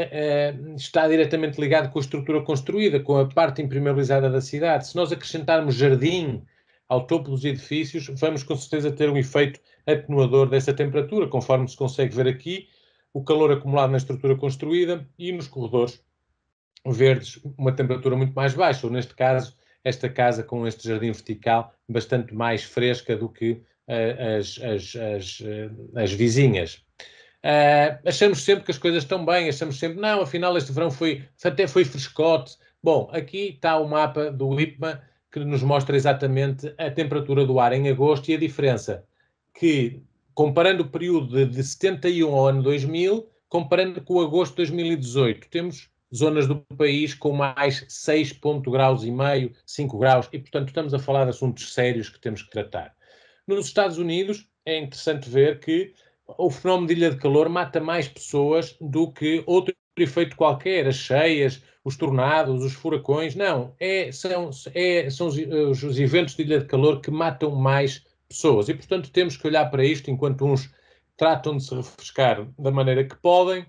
está diretamente ligado com a estrutura construída, com a parte impermeabilizada da cidade. Se nós acrescentarmos jardim ao topo dos edifícios, vamos com certeza ter um efeito atenuador dessa temperatura, conforme se consegue ver aqui, o calor acumulado na estrutura construída e nos corredores verdes, uma temperatura muito mais baixa, ou neste caso, esta casa com este jardim vertical bastante mais fresca do que as vizinhas. Achamos sempre que as coisas estão bem, achamos sempre, não, afinal este verão até foi frescote. Bom, aqui está o mapa do IPMA que nos mostra exatamente a temperatura do ar em agosto e a diferença que, comparando o período de 71 ao ano 2000, comparando com o agosto de 2018, temos zonas do país com mais 6 graus e meio, 5 graus, e portanto estamos a falar de assuntos sérios que temos que tratar. Nos Estados Unidos é interessante ver que o fenómeno de ilha de calor mata mais pessoas do que outro efeito qualquer, as cheias, os tornados, os furacões, não, são os eventos de ilha de calor que matam mais pessoas, e portanto temos que olhar para isto enquanto uns tratam de se refrescar da maneira que podem,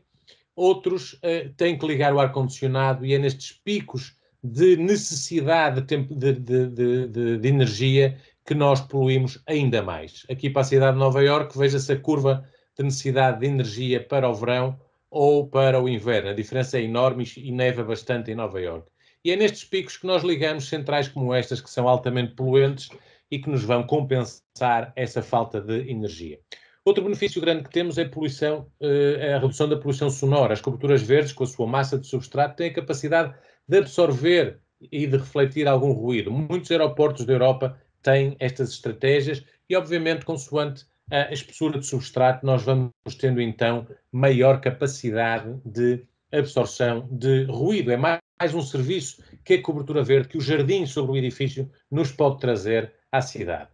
outros têm que ligar o ar-condicionado e é nestes picos de necessidade de energia que nós poluímos ainda mais. Aqui para a cidade de Nova Iorque, veja-se a curva de necessidade de energia para o verão ou para o inverno. A diferença é enorme e neva bastante em Nova Iorque. E é nestes picos que nós ligamos centrais como estas, que são altamente poluentes e que nos vão compensar essa falta de energia. Outro benefício grande que temos é a redução da poluição sonora. As coberturas verdes, com a sua massa de substrato, têm a capacidade de absorver e de refletir algum ruído. Muitos aeroportos da Europa têm estas estratégias e, obviamente, consoante a espessura de substrato, nós vamos tendo, então, maior capacidade de absorção de ruído. É mais um serviço que a cobertura verde, que o jardim sobre o edifício nos pode trazer à cidade.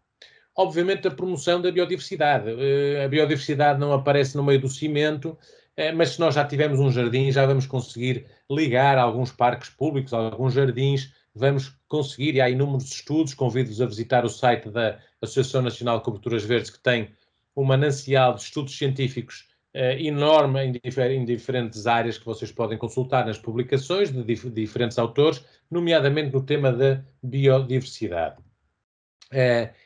Obviamente, a promoção da biodiversidade. A biodiversidade não aparece no meio do cimento, mas se nós já tivermos um jardim, já vamos conseguir ligar alguns parques públicos, alguns jardins, vamos conseguir, e há inúmeros estudos, convido-vos a visitar o site da Associação Nacional de Coberturas Verdes, que tem um manancial de estudos científicos enorme em diferentes áreas que vocês podem consultar nas publicações de diferentes autores, nomeadamente no tema da biodiversidade.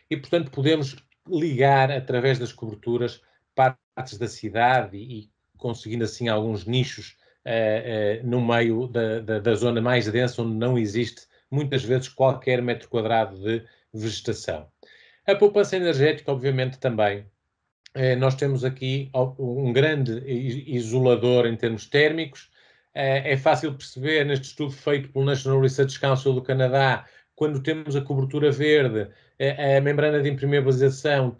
E, portanto, podemos ligar, através das coberturas, partes da cidade e conseguindo, assim, alguns nichos no meio da zona mais densa, onde não existe, muitas vezes, qualquer metro quadrado de vegetação. A poupança energética, obviamente, também. Nós temos aqui um grande isolador em termos térmicos. É fácil perceber, neste estudo feito pelo National Research Council do Canadá, quando temos a cobertura verde, a membrana de impermeabilização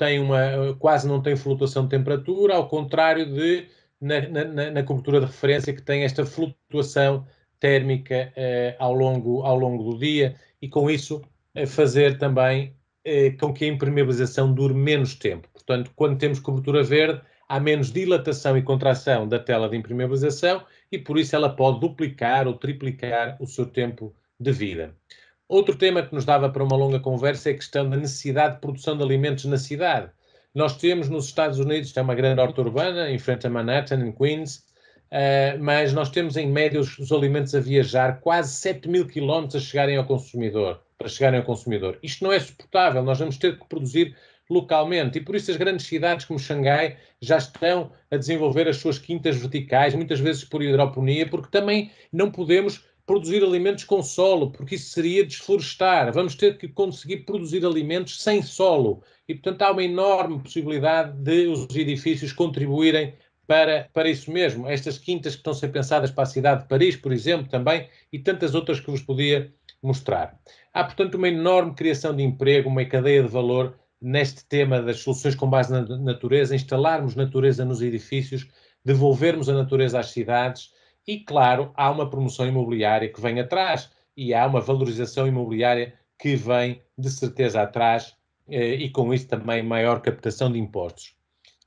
quase não tem flutuação de temperatura, ao contrário de na cobertura de referência, que tem esta flutuação térmica ao longo do dia, e com isso fazer também com que a impermeabilização dure menos tempo. Portanto, quando temos cobertura verde, há menos dilatação e contração da tela de impermeabilização e, por isso, ela pode duplicar ou triplicar o seu tempo de vida. Outro tema que nos dava para uma longa conversa é a questão da necessidade de produção de alimentos na cidade. Nós temos nos Estados Unidos, é uma grande horta urbana, em frente a Manhattan, em Queens, mas nós temos em média os alimentos a viajar quase 7.000 quilómetros a chegarem ao consumidor, para chegarem ao consumidor. Isto não é suportável, nós vamos ter que produzir localmente e por isso as grandes cidades como Xangai já estão a desenvolver as suas quintas verticais, muitas vezes por hidroponia, porque também não podemos produzir alimentos com solo, porque isso seria desflorestar. Vamos ter que conseguir produzir alimentos sem solo e, portanto, há uma enorme possibilidade de os edifícios contribuírem para isso mesmo. Estas quintas que estão a ser pensadas para a cidade de Paris, por exemplo, também, e tantas outras que vos podia mostrar. Há, portanto, uma enorme criação de emprego, uma cadeia de valor neste tema das soluções com base na natureza, instalarmos natureza nos edifícios, devolvermos a natureza às cidades e, claro, há uma promoção imobiliária que vem atrás e há uma valorização imobiliária que vem, de certeza, atrás e, com isso, também maior captação de impostos.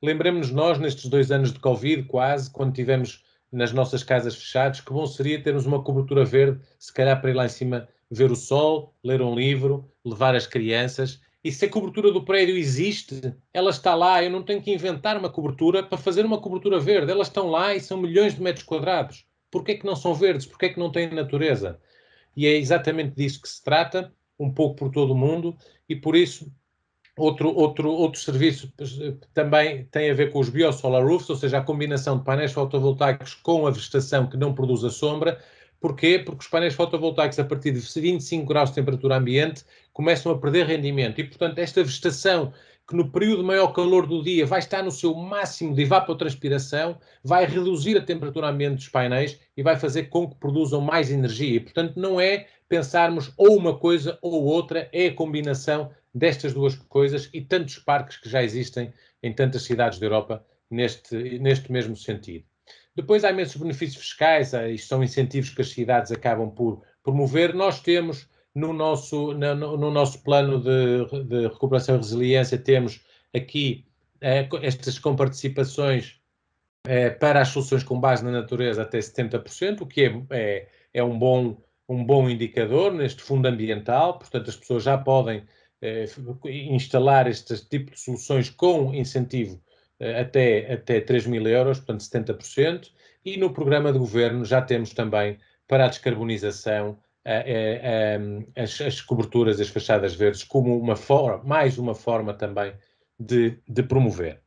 Lembremos-nos nós, nestes 2 anos de Covid, quase, quando tivemos nas nossas casas fechadas, que bom seria termos uma cobertura verde, se calhar para ir lá em cima ver o sol, ler um livro, levar as crianças. E se a cobertura do prédio existe, ela está lá, eu não tenho que inventar uma cobertura para fazer uma cobertura verde. Elas estão lá e são milhões de metros quadrados. Porquê é que não são verdes? Porquê é que não têm natureza? E é exatamente disso que se trata, um pouco por todo o mundo, e por isso outro serviço também tem a ver com os biosolar roofs, ou seja, a combinação de painéis fotovoltaicos com a vegetação que não produz a sombra. Porquê? Porque os painéis fotovoltaicos, a partir de 25 graus de temperatura ambiente, começam a perder rendimento e, portanto, esta vegetação que no período de maior calor do dia vai estar no seu máximo de evapotranspiração, vai reduzir a temperatura ambiente dos painéis e vai fazer com que produzam mais energia. E, portanto, não é pensarmos ou uma coisa ou outra, é a combinação destas duas coisas e tantos parques que já existem em tantas cidades da Europa neste mesmo sentido. Depois há imensos benefícios fiscais, isto são incentivos que as cidades acabam por promover. Nós temos no nosso plano de recuperação e resiliência, temos aqui estas comparticipações para as soluções com base na natureza até 70%, o que é um bom indicador neste fundo ambiental. Portanto, as pessoas já podem instalar este tipo de soluções com incentivo até 3.000 euros, portanto 70%. E no programa de governo já temos também para a descarbonização as coberturas, as fachadas verdes, como mais uma forma também de promover.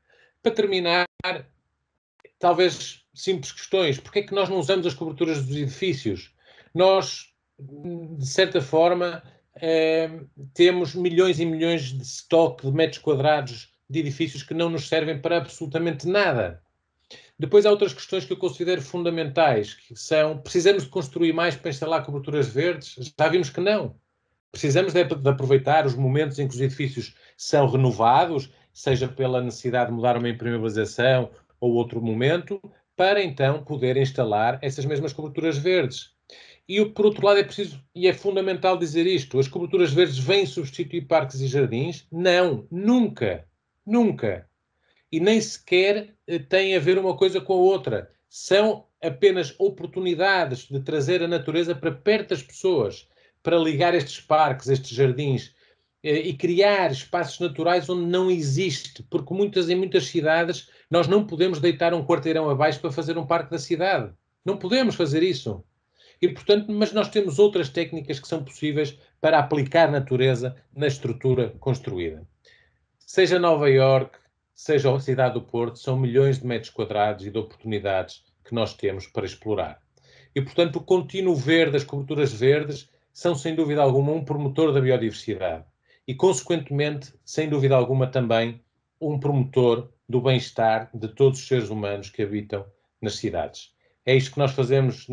Para terminar, talvez simples questões. Porquê é que nós não usamos as coberturas dos edifícios? Nós, de certa forma, temos milhões e milhões de estoque de metros quadrados de edifícios que não nos servem para absolutamente nada. Depois há outras questões que eu considero fundamentais, que são, precisamos de construir mais para instalar coberturas verdes? Já vimos que não. Precisamos de aproveitar os momentos em que os edifícios são renovados, seja pela necessidade de mudar uma impermeabilização ou outro momento, para então poder instalar essas mesmas coberturas verdes. E por outro lado é preciso, e é fundamental dizer isto, as coberturas verdes vêm substituir parques e jardins? Não, nunca, nunca. E nem sequer têm a ver uma coisa com a outra. São apenas oportunidades de trazer a natureza para perto das pessoas, para ligar estes parques, estes jardins, e criar espaços naturais onde não existe, porque em muitas cidades nós não podemos deitar um quarteirão abaixo para fazer um parque da cidade. Não podemos fazer isso. E, portanto, mas nós temos outras técnicas que são possíveis para aplicar natureza na estrutura construída. Seja Nova Iorque, seja a cidade do Porto, são milhões de metros quadrados e de oportunidades que nós temos para explorar. E, portanto, o contínuo verde, as coberturas verdes, são, sem dúvida alguma, um promotor da biodiversidade e, consequentemente, sem dúvida alguma, também um promotor do bem-estar de todos os seres humanos que habitam nas cidades. É isto que nós fazemos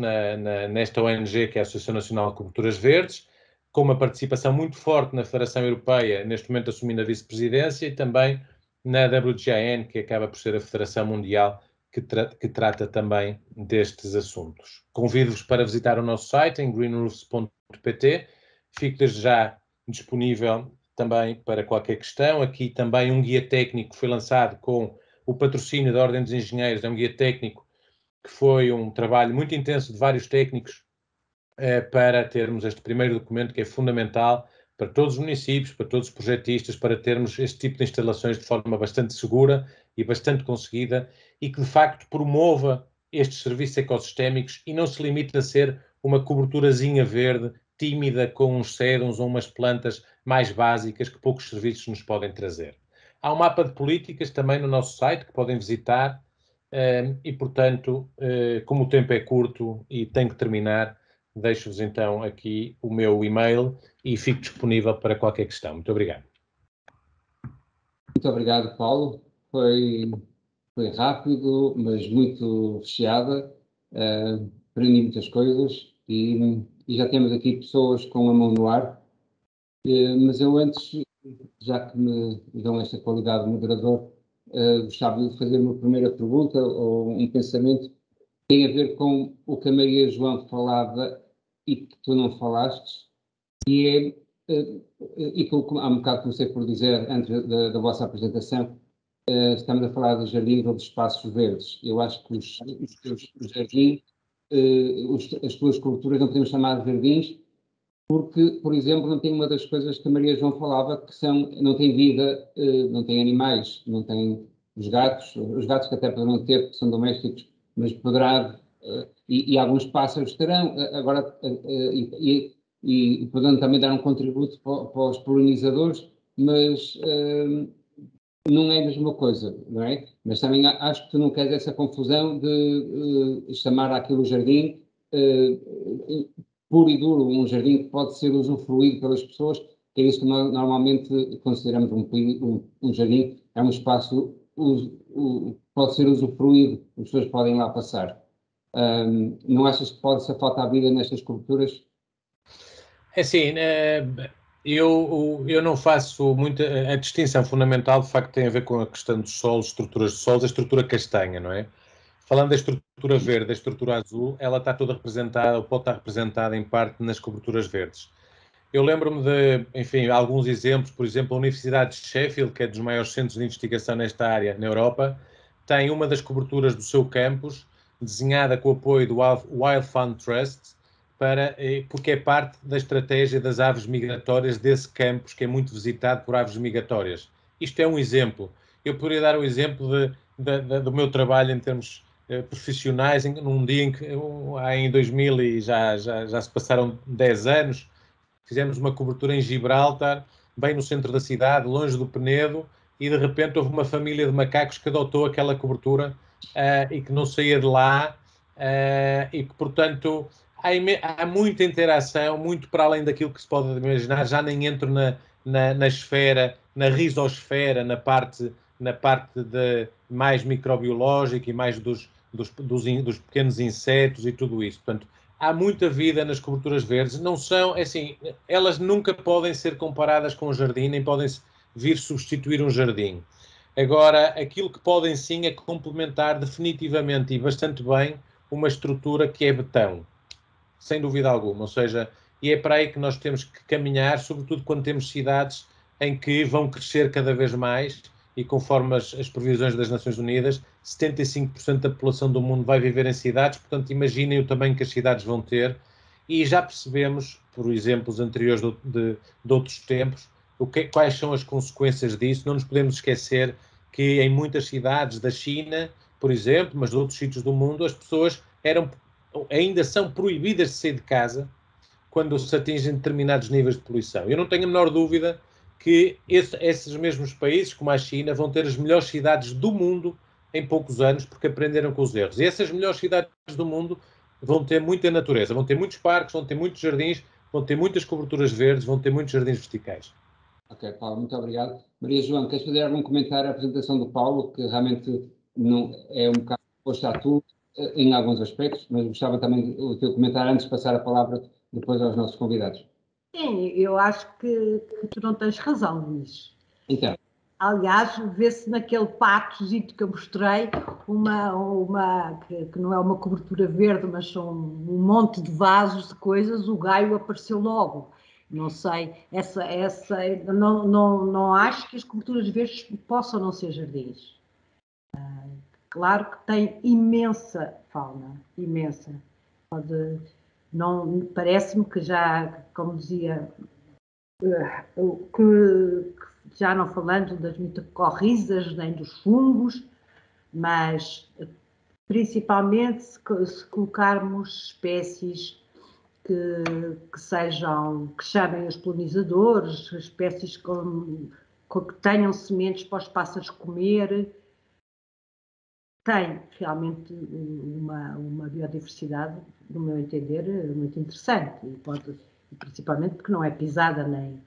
nesta ONG, que é a Associação Nacional de Coberturas Verdes, com uma participação muito forte na Federação Europeia, neste momento assumindo a vice-presidência, e também na WGAN, que acaba por ser a Federação Mundial que trata também destes assuntos. Convido-vos para visitar o nosso site em greenroofs.pt. Fico desde já disponível também para qualquer questão. Aqui também um guia técnico foi lançado com o patrocínio da Ordem dos Engenheiros, é um guia técnico que foi um trabalho muito intenso de vários técnicos para termos este primeiro documento que é fundamental para todos os municípios, para todos os projetistas, para termos este tipo de instalações de forma bastante segura e bastante conseguida e que, de facto, promova estes serviços ecossistémicos e não se limite a ser uma coberturazinha verde, tímida, com uns cédulos ou umas plantas mais básicas que poucos serviços nos podem trazer. Há um mapa de políticas também no nosso site que podem visitar e, portanto, como o tempo é curto e tem que terminar, deixo-vos então aqui o meu e-mail e fico disponível para qualquer questão. Muito obrigado. Muito obrigado, Paulo. Foi rápido, mas muito recheada. Aprendi muitas coisas e já temos aqui pessoas com a mão no ar. Mas eu antes, já que me dão esta qualidade de moderador, gostava de fazer uma primeira pergunta ou um pensamento que tem a ver com o que a Maria João falava e que tu não falaste, e e como há um bocado comecei por dizer antes da vossa apresentação, estamos a falar de jardins ou de espaços verdes. Eu acho que os jardins, as tuas coberturas não podemos chamar de jardins, porque, por exemplo, não tem uma das coisas que a Maria João falava, que não tem vida, não tem animais, não tem os gatos que até poderão ter, que são domésticos, mas poderá, e alguns pássaros terão, agora, e podendo também dar um contributo para os polinizadores, mas não é a mesma coisa, não é? Mas também acho que tu não queres essa confusão de chamar aquilo jardim puro e duro, um jardim que pode ser usufruído pelas pessoas, que é isso que nós normalmente consideramos um jardim, é um espaço pode ser usufruído, as pessoas podem lá passar. Não achas que pode-se faltar vida nestas coberturas? É assim, eu não faço muita... A distinção fundamental, de facto, tem a ver com a questão dos solos, estruturas de solos, a estrutura castanha, não é? Falando da estrutura verde, da estrutura azul, ela está toda representada, ou pode estar representada em parte nas coberturas verdes. Eu lembro-me de, enfim, alguns exemplos, por exemplo, a Universidade de Sheffield, que é dos maiores centros de investigação nesta área na Europa, tem uma das coberturas do seu campus, desenhada com o apoio do Wild Fund Trust, porque é parte da estratégia das aves migratórias desse campus, que é muito visitado por aves migratórias. Isto é um exemplo. Eu poderia dar o exemplo do meu trabalho em termos profissionais, num dia em 2000 e já se passaram 10 anos, fizemos uma cobertura em Gibraltar, bem no centro da cidade, longe do Penedo, e de repente houve uma família de macacos que adotou aquela cobertura e que não saía de lá, e que, portanto, há muita interação, muito para além daquilo que se pode imaginar. Já nem entro na esfera, na risosfera, na parte de mais microbiológica e mais dos pequenos insetos e tudo isso. Portanto, há muita vida nas coberturas verdes. Não são, assim, elas nunca podem ser comparadas com o jardim, nem podem vir substituir um jardim. Agora, aquilo que podem sim é complementar definitivamente e bastante bem uma estrutura que é betão, sem dúvida alguma. Ou seja, e é para aí que nós temos que caminhar, sobretudo quando temos cidades em que vão crescer cada vez mais, e conforme as previsões das Nações Unidas, 75% da população do mundo vai viver em cidades. Portanto, imaginem o tamanho que as cidades vão ter, e já percebemos, por exemplos anteriores de outros tempos, quais são as consequências disso. Não nos podemos esquecer que em muitas cidades da China, por exemplo, mas de outros sítios do mundo, as pessoas ainda são proibidas de sair de casa quando se atingem determinados níveis de poluição. Eu não tenho a menor dúvida que esses mesmos países, como a China, vão ter as melhores cidades do mundo em poucos anos, porque aprenderam com os erros. E essas melhores cidades do mundo vão ter muita natureza, vão ter muitos parques, vão ter muitos jardins, vão ter muitas coberturas verdes, vão ter muitos jardins verticais. Ok, Paulo, muito obrigado. Maria João, queres fazer algum comentário à apresentação do Paulo, que realmente não é um bocado oposto a tu em alguns aspectos, mas gostava também do teu comentário antes de passar a palavra depois aos nossos convidados. Sim, eu acho que tu não tens razão, Luís. Então. Aliás, vê-se naquele patozito que eu mostrei, que não é uma cobertura verde, mas são um monte de vasos de coisas, o gaio apareceu logo. Não sei, não acho que as coberturas verdes possam não ser jardins. Claro que tem imensa fauna, imensa. Parece-me que já, como dizia, que já não falando das micorrizas nem dos fungos, mas principalmente se colocarmos espécies que chamem os polinizadores, espécies que tenham sementes para os pássaros comer, tem realmente uma biodiversidade, no meu entender, muito interessante, e principalmente porque não é pisada, nem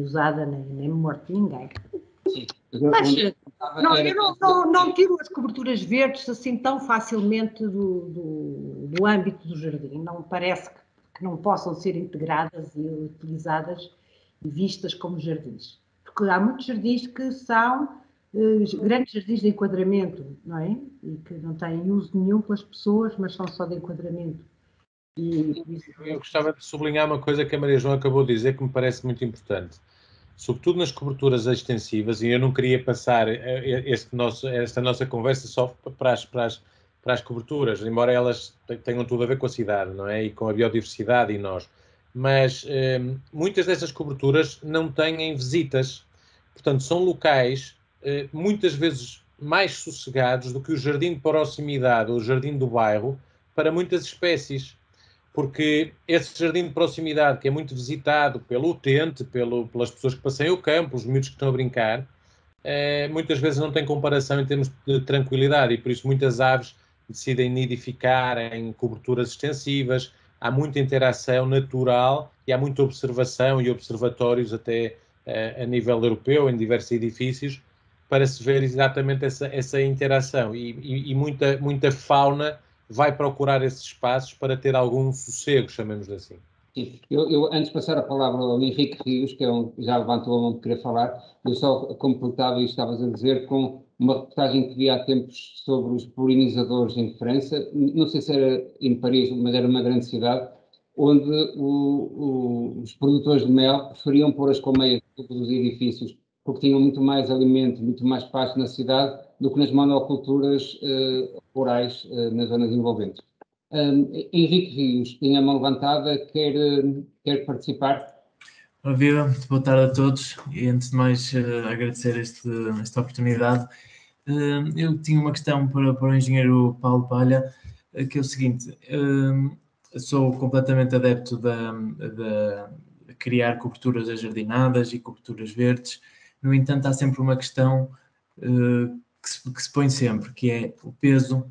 usada, nem morto ninguém. Sim. Mas eu não tiro as coberturas verdes assim tão facilmente do âmbito do jardim. Não parece que não possam ser integradas e utilizadas e vistas como jardins. Porque há muitos jardins que são grandes jardins de enquadramento, não é? E que não têm uso nenhum pelas pessoas, mas são só de enquadramento. Eu gostava de sublinhar uma coisa que a Maria João acabou de dizer, que me parece muito importante. Sobretudo nas coberturas extensivas, e eu não queria passar esta nossa conversa só para as coberturas, embora elas tenham tudo a ver com a cidade, não é? E com a biodiversidade e nós. Mas muitas dessas coberturas não têm visitas. Portanto, são locais muitas vezes mais sossegados do que o jardim de proximidade ou o jardim do bairro para muitas espécies. Porque esse jardim de proximidade, que é muito visitado pelo utente, pelas pessoas que passeiam o campo, os miúdos que estão a brincar, muitas vezes não tem comparação em termos de tranquilidade, e por isso muitas aves decidem nidificar em coberturas extensivas. Há muita interação natural e há muita observação e observatórios até a nível europeu, em diversos edifícios, para se ver exatamente essa interação, e muita fauna vai procurar esses espaços para ter algum sossego, chamemos assim. Sim. Eu, antes de passar a palavra ao Henrique Rios, que já levantou a mão de querer falar, eu só completava isto que estavas a dizer com uma reportagem que vi há tempos sobre os polinizadores em França, não sei se era em Paris, mas era uma grande cidade, onde os produtores de mel preferiam pôr as colmeias dos edifícios, porque tinham muito mais alimento, muito mais pasto na cidade do que nas monoculturas rurais nas zonas envolventes. Henrique Rios, tinha a mão levantada, quer participar? Ora, viva, boa tarde a todos, e antes de mais agradecer esta oportunidade. Eu tinha uma questão para o engenheiro Paulo Palha, que é o seguinte: sou completamente adepto de criar coberturas ajardinadas e coberturas verdes. No entanto, há sempre uma questão que se põe sempre, que é o peso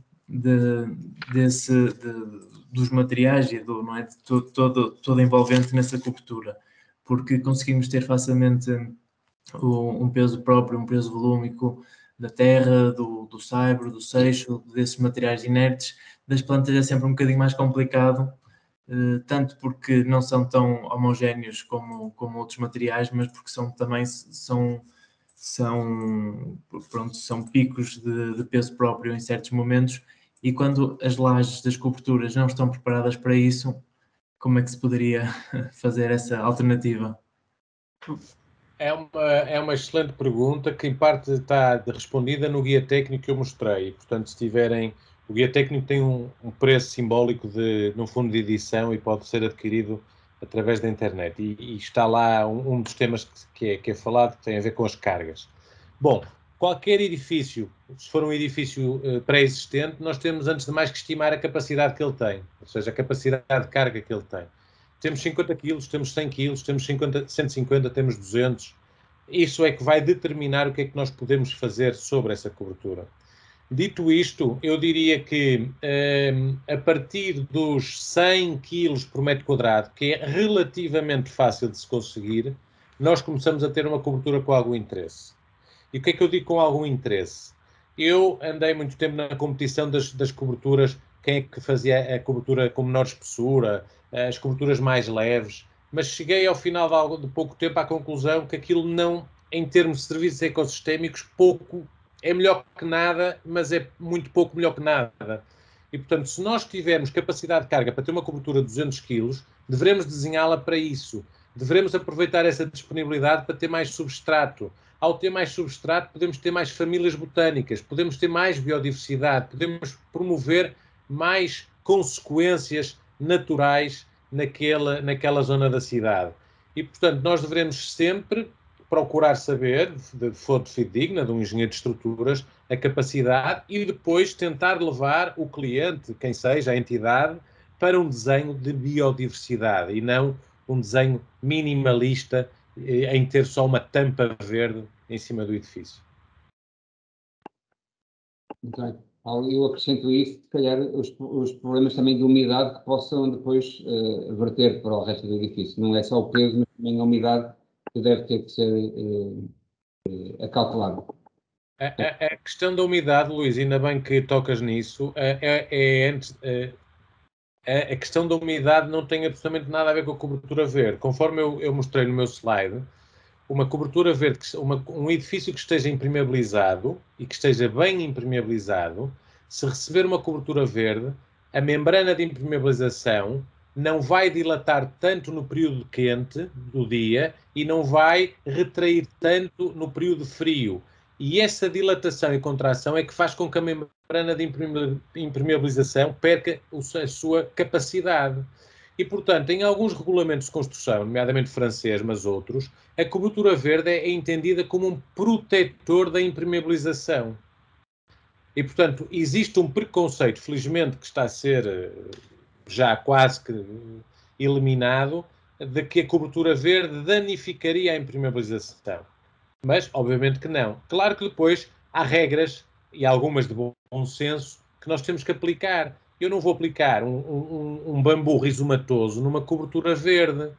dos materiais e não é, de todo envolvente nessa cobertura, porque conseguimos ter facilmente um peso próprio, um peso volúmico da terra, do saibro, do seixo, desses materiais inertes. Das plantas é sempre um bocadinho mais complicado, tanto porque não são tão homogéneos como outros materiais, mas porque são picos de peso próprio em certos momentos, e quando as lajes das coberturas não estão preparadas para isso, como é que se poderia fazer essa alternativa? É uma excelente pergunta que, em parte, está respondida no guia técnico que eu mostrei. Portanto, se tiverem... O guia técnico tem um preço simbólico num fundo de edição e pode ser adquirido através da internet. E está lá um dos temas que é falado, que tem a ver com as cargas. Bom, qualquer edifício, se for um edifício pré-existente, nós temos, antes de mais, que estimar a capacidade que ele tem. Ou seja, a capacidade de carga que ele tem. Temos 50 quilos, temos 100 quilos, temos 150, temos 200. Isso é que vai determinar o que é que nós podemos fazer sobre essa cobertura. Dito isto, eu diria que a partir dos 100 quilos por metro quadrado, que é relativamente fácil de se conseguir, nós começamos a ter uma cobertura com algum interesse. E o que é que eu digo com algum interesse? Eu andei muito tempo na competição das coberturas, quem é que fazia a cobertura com menor espessura, as coberturas mais leves, mas cheguei ao final de pouco tempo à conclusão que aquilo não, em termos de serviços ecossistémicos, pouco é melhor que nada, mas é muito pouco melhor que nada. E, portanto, se nós tivermos capacidade de carga para ter uma cobertura de 200 kg, devemos desenhá-la para isso. Devemos aproveitar essa disponibilidade para ter mais substrato. Ao ter mais substrato, podemos ter mais famílias botânicas, podemos ter mais biodiversidade, podemos promover mais consequências naturais naquela zona da cidade. E, portanto, nós devemos sempre procurar saber, de fonte fidedigna, de um engenheiro de estruturas, a capacidade e depois tentar levar o cliente, quem seja, a entidade, para um desenho de biodiversidade e não um desenho minimalista em ter só uma tampa verde em cima do edifício. Muito bem. Eu acrescento isso, se calhar, os problemas também de umidade que possam depois verter para o resto do edifício. Não é só o peso, mas também a umidade que deve ter que ser acautelada. A questão da umidade, Luís, ainda bem que tocas nisso, a questão da umidade não tem absolutamente nada a ver com a cobertura verde. Conforme eu mostrei no meu slide, uma cobertura verde, um edifício que esteja impermeabilizado e que esteja bem impermeabilizado, se receber uma cobertura verde, a membrana de impermeabilização não vai dilatar tanto no período quente do dia e não vai retrair tanto no período frio. E essa dilatação e contração é que faz com que a membrana de impermeabilização perca a sua capacidade. E, portanto, em alguns regulamentos de construção, nomeadamente francês, mas outros, a cobertura verde é entendida como um protetor da impermeabilização. E, portanto, existe um preconceito, felizmente, que está a ser já quase que eliminado, de que a cobertura verde danificaria a impermeabilização. Mas, obviamente que não. Claro que depois há regras, e algumas de bom senso, que nós temos que aplicar. Eu não vou aplicar um bambu rizomatoso numa cobertura verde,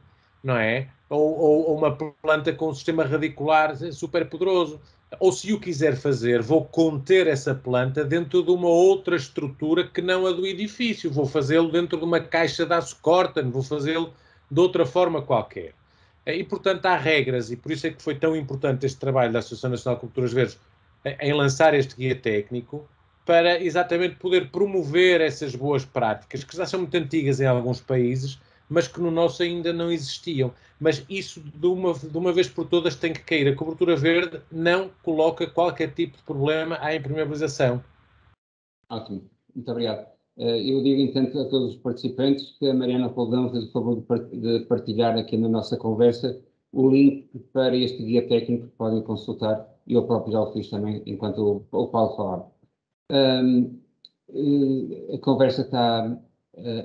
não é? Ou uma planta com um sistema radicular super poderoso. Ou se o quiser fazer, vou conter essa planta dentro de uma outra estrutura que não a do edifício. Vou fazê-lo dentro de uma caixa de aço cortan, vou fazê-lo de outra forma qualquer. E, portanto, há regras, e por isso é que foi tão importante este trabalho da Associação Nacional de Culturas Verdes em lançar este guia técnico, para exatamente poder promover essas boas práticas, que já são muito antigas em alguns países, mas que no nosso ainda não existiam. Mas isso, de uma vez por todas, tem que cair. A cobertura verde não coloca qualquer tipo de problema à impermeabilização. Ótimo, muito obrigado. Eu digo, entanto, a todos os participantes que a Mariana Poldão fez o favor de partilhar aqui na nossa conversa o link para este guia técnico que podem consultar, e eu próprio já o fiz também, enquanto o Paulo falava. A conversa está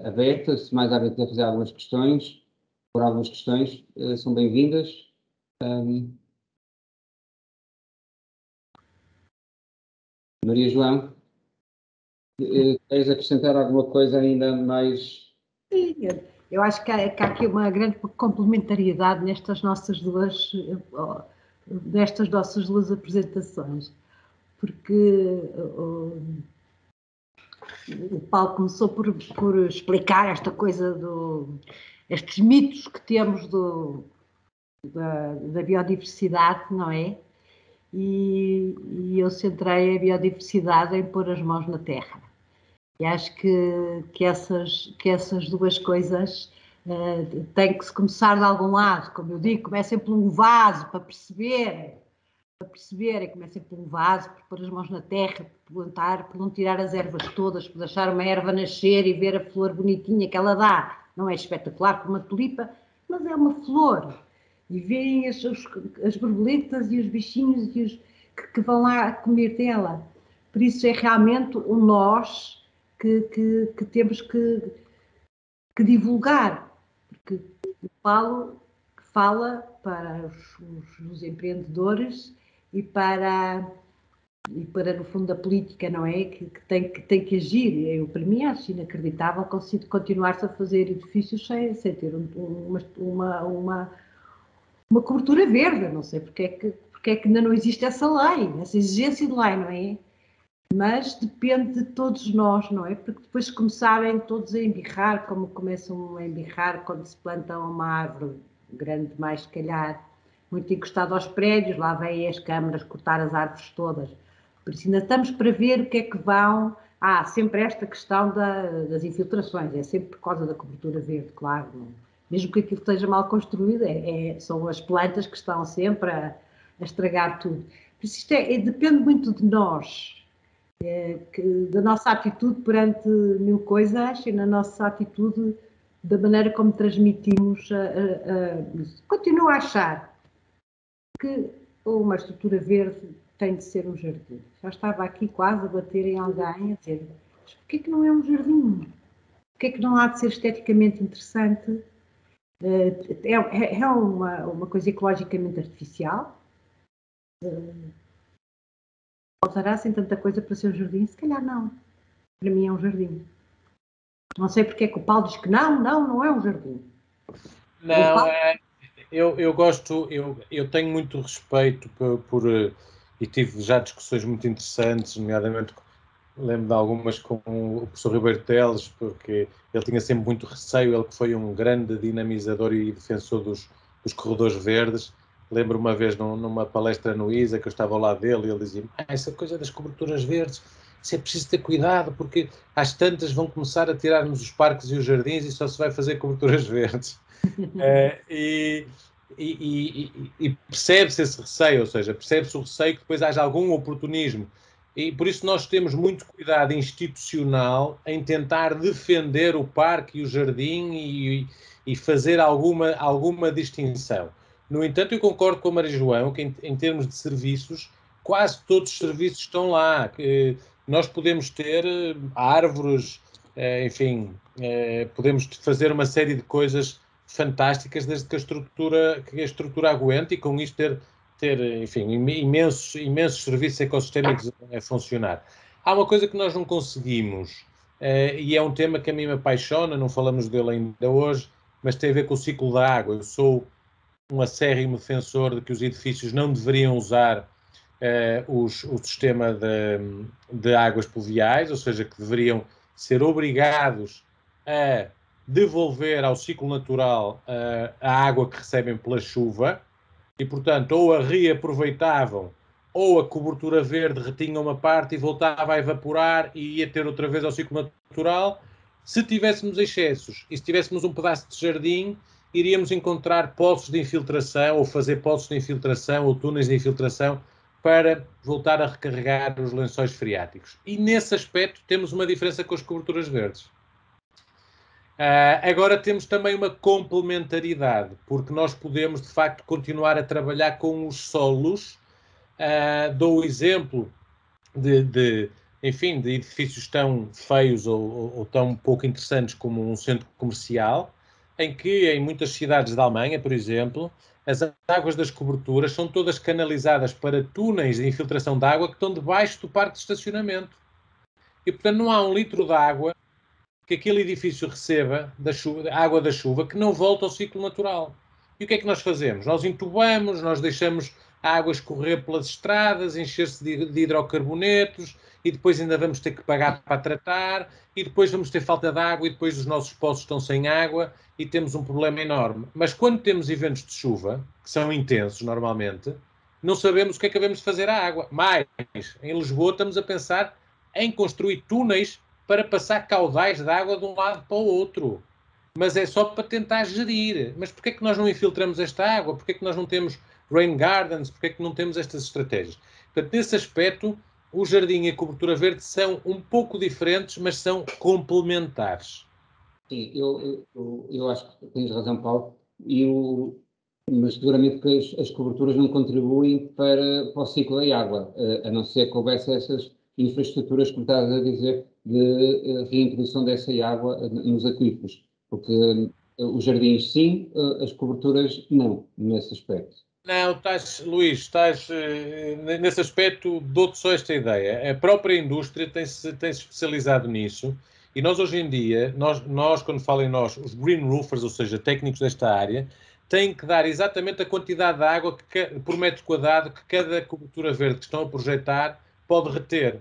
aberta, se mais alguém quiser fazer algumas questões, por algumas questões, são bem-vindas. Maria João, queres acrescentar alguma coisa ainda mais? Sim, eu acho que há aqui uma grande complementariedade nestas nossas duas apresentações, porque o Paulo começou por explicar esta coisa estes mitos que temos da biodiversidade, não é? E eu centrei a biodiversidade em pôr as mãos na terra. E acho que essas duas coisas têm que se começar de algum lado. Como eu digo, comecem por um vaso para perceberem, comecem por um vaso, por pôr as mãos na terra, por plantar, por não tirar as ervas todas, por deixar uma erva nascer e ver a flor bonitinha que ela dá. Não é espetacular como uma tulipa, mas é uma flor. E veem as borboletas e os bichinhos que vão lá comer dela. Por isso é realmente o nós que temos que divulgar. Porque o Paulo fala para os empreendedores e para, no fundo, a política, não é? Que tem que agir. Eu, para mim, acho inacreditável continuar-se a fazer edifícios sem ter uma cobertura verde. Não sei porque é que ainda não existe essa lei, essa exigência de lei, não é? Mas depende de todos nós, não é? Porque depois começarem todos a embirrar, como começam a embirrar quando se planta uma árvore grande mais, se calhar, muito encostado aos prédios, lá vêm as câmaras cortar as árvores todas. Por isso ainda estamos para ver o que é que vão... sempre esta questão das infiltrações, é sempre por causa da cobertura verde, claro. Não? Mesmo que aquilo esteja mal construído, são as plantas que estão sempre a estragar tudo. Por isso isto depende muito de nós, da nossa atitude perante mil coisas e na nossa atitude da maneira como transmitimos isso. Continuo a achar que uma estrutura verde tem de ser um jardim. Já estava aqui quase a bater em alguém a dizer, mas porquê que não é um jardim? Porquê que não há de ser esteticamente interessante? É uma coisa ecologicamente artificial. Faltará assim tanta coisa para ser um jardim? Se calhar não. Para mim é um jardim. Não sei porque é que o Paulo diz que não é um jardim. Não, eu gosto, eu tenho muito respeito por e tive já discussões muito interessantes, nomeadamente lembro de algumas com o professor Ribeiro Teles, porque ele tinha sempre muito receio, ele que foi um grande dinamizador e defensor dos corredores verdes. Lembro uma vez numa palestra no ISA, que eu estava ao lado dele, e ele dizia, essa coisa das coberturas verdes, isso é preciso ter cuidado, porque às tantas vão começar a tirar-nos os parques e os jardins e só se vai fazer coberturas verdes. E percebe-se esse receio, ou seja, percebe-se o receio que depois haja algum oportunismo. E por isso nós temos muito cuidado institucional em tentar defender o parque e o jardim e fazer alguma distinção. No entanto, eu concordo com a Maria João que em termos de serviços, quase todos os serviços estão lá. Nós podemos ter árvores, enfim, podemos fazer uma série de coisas fantásticas desde que a estrutura aguente e com isto ter enfim, imensos serviços ecossistémicos a funcionar. Há uma coisa que nós não conseguimos, e é um tema que a mim me apaixona, não falamos dele ainda hoje, mas tem a ver com o ciclo da água. Eu sou um acérrimo defensor de que os edifícios não deveriam usar o sistema de águas pluviais, ou seja, que deveriam ser obrigados a devolver ao ciclo natural a água que recebem pela chuva e, portanto, ou a reaproveitavam ou a cobertura verde retinha uma parte e voltava a evaporar e ia ter outra vez ao ciclo natural. Se tivéssemos excessos e se tivéssemos um pedaço de jardim, iríamos encontrar poços de infiltração ou fazer poços de infiltração ou túneis de infiltração para voltar a recarregar os lençóis freáticos. E nesse aspecto temos uma diferença com as coberturas verdes. Agora temos também uma complementaridade, porque nós podemos, de facto, continuar a trabalhar com os solos. Dou o exemplo enfim, de edifícios tão feios ou tão pouco interessantes como um centro comercial, em que, em muitas cidades da Alemanha, por exemplo, as águas das coberturas são todas canalizadas para túneis de infiltração de água que estão debaixo do parque de estacionamento. E, portanto, não há um litro de água que aquele edifício receba da água da chuva que não volta ao ciclo natural. E o que é que nós fazemos? Nós entubamos, nós deixamos a água escorrer pelas estradas, encher-se de hidrocarbonetos, e depois ainda vamos ter que pagar para tratar, e depois vamos ter falta de água, e depois os nossos poços estão sem água, e temos um problema enorme. Mas quando temos eventos de chuva, que são intensos normalmente, não sabemos o que é que devemos fazer à água. Mais, em Lisboa estamos a pensar em construir túneis para passar caudais de água de um lado para o outro. Mas é só para tentar gerir. Mas porquê é que nós não infiltramos esta água? Porquê é que nós não temos rain gardens? Porquê é que não temos estas estratégias? Portanto, nesse aspecto, o jardim e a cobertura verde são um pouco diferentes, mas são complementares. Sim, eu acho que tens razão, Paulo, mas seguramente que as coberturas não contribuem para o ciclo da água, a não ser que houvesse essas infraestruturas, como estás a dizer, de reintrodução dessa água nos aquíferos, porque os jardins sim, as coberturas não, nesse aspecto. Não, Luís, nesse aspecto, dou-te só esta ideia. A própria indústria tem-se especializado nisso, e nós hoje em dia, nós quando falo em nós, os green roofers, ou seja, técnicos desta área, têm que dar exatamente a quantidade de água por metro quadrado que cada cobertura verde que estão a projetar pode reter.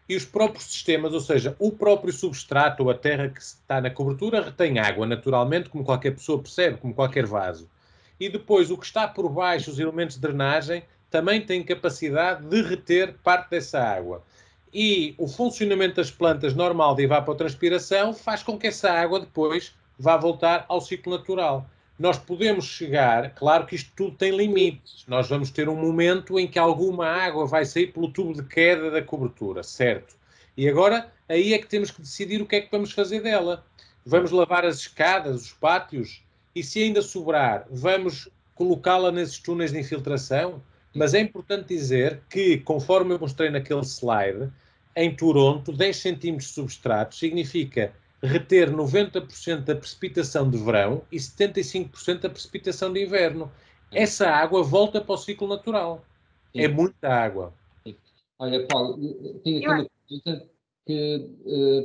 E os próprios sistemas, ou seja, o próprio substrato ou a terra que está na cobertura retém água naturalmente, como qualquer pessoa percebe, como qualquer vaso. E depois o que está por baixo, os elementos de drenagem, também têm capacidade de reter parte dessa água. E o funcionamento das plantas normal de evapotranspiração faz com que essa água depois vá voltar ao ciclo natural. Nós podemos chegar, claro que isto tudo tem limites, nós vamos ter um momento em que alguma água vai sair pelo tubo de queda da cobertura, certo? E agora, aí é que temos que decidir o que é que vamos fazer dela. Vamos lavar as escadas, os pátios, e se ainda sobrar, vamos colocá-la nesses túneis de infiltração? Mas é importante dizer que, conforme eu mostrei naquele slide, em Toronto, 10 centímetros de substrato significa reter 90% da precipitação de verão e 75% da precipitação de inverno. Essa água volta para o ciclo natural. Sim. É muita água. Sim. Olha, Paulo, tenho aqui uma pergunta que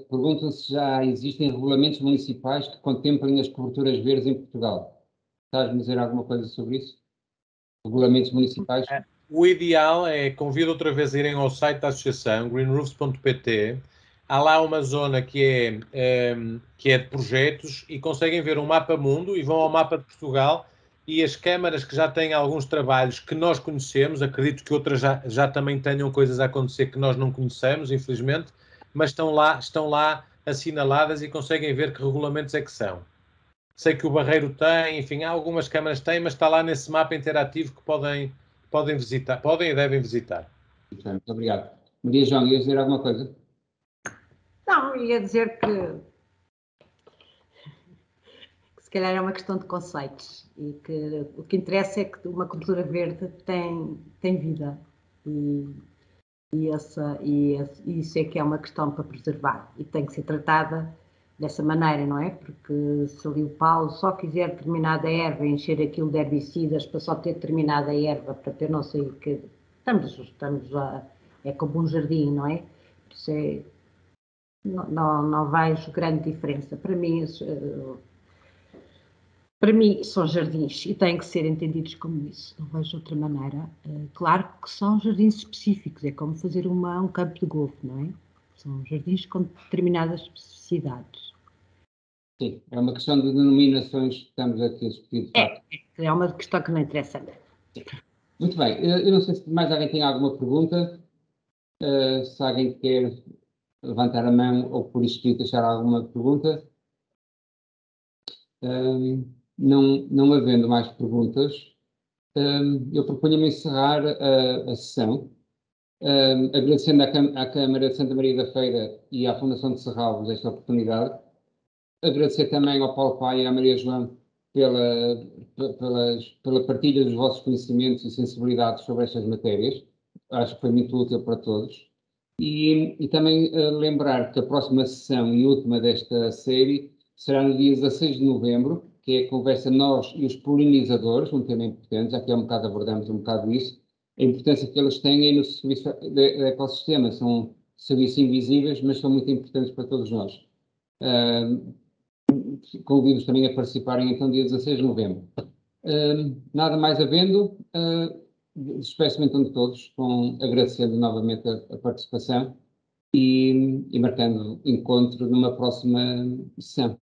pergunta se já existem regulamentos municipais que contemplem as coberturas verdes em Portugal. Estás-me a dizer alguma coisa sobre isso? Regulamentos municipais? O ideal é, convido outra vez a irem ao site da associação, greenroofs.pt. Há lá uma zona que é de projetos e conseguem ver um mapa mundo e vão ao mapa de Portugal e as câmaras que já têm alguns trabalhos que nós conhecemos, acredito que outras já também tenham coisas a acontecer que nós não conhecemos, infelizmente, mas estão lá assinaladas e conseguem ver que regulamentos é que são. Sei que o Barreiro tem, enfim, algumas câmaras têm, mas está lá nesse mapa interativo que podem visitar, podem e devem visitar. Muito obrigado. Maria João, ias dizer alguma coisa? Não, ia dizer que se calhar é uma questão de conceitos e que o que interessa é que uma cobertura verde tem vida e isso é que é uma questão para preservar e tem que ser tratada dessa maneira, não é? Porque se ali o Paulo só quiser determinada erva, encher aquilo de herbicidas para só ter determinada erva, para ter não sei o que... Estamos a... É como um jardim, não é? Por isso não vejo grande diferença. Para mim são jardins e têm que ser entendidos como isso, não vejo outra maneira. Claro que são jardins específicos, é como fazer um campo de golfe, não é? São jardins com determinadas especificidades. Sim, é uma questão de denominações que estamos aqui a discutir. É uma questão que não interessa nada. Muito bem, eu não sei se mais alguém tem alguma pergunta, se alguém quer levantar a mão ou por escrito deixar alguma pergunta. Não havendo mais perguntas, eu proponho-me encerrar a sessão, agradecendo à Câmara de Santa Maria da Feira e à Fundação de Serralves esta oportunidade agradecer também ao Paulo Paia e à Maria João pela partilha dos vossos conhecimentos e sensibilidades sobre estas matérias. Acho que foi muito útil para todos. E também lembrar que a próxima sessão e última desta série será no dia 16 de novembro, que é a conversa Nós e os Polinizadores, um tema importante, já que há um bocado abordamos um bocado isso, a importância que eles têm no serviço do ecossistema. São serviços invisíveis, mas são muito importantes para todos nós. Convido-os também a participarem, então, dia 16 de novembro. Nada mais havendo, despeço-me então de todos, agradecendo novamente a participação e marcando encontro numa próxima sessão.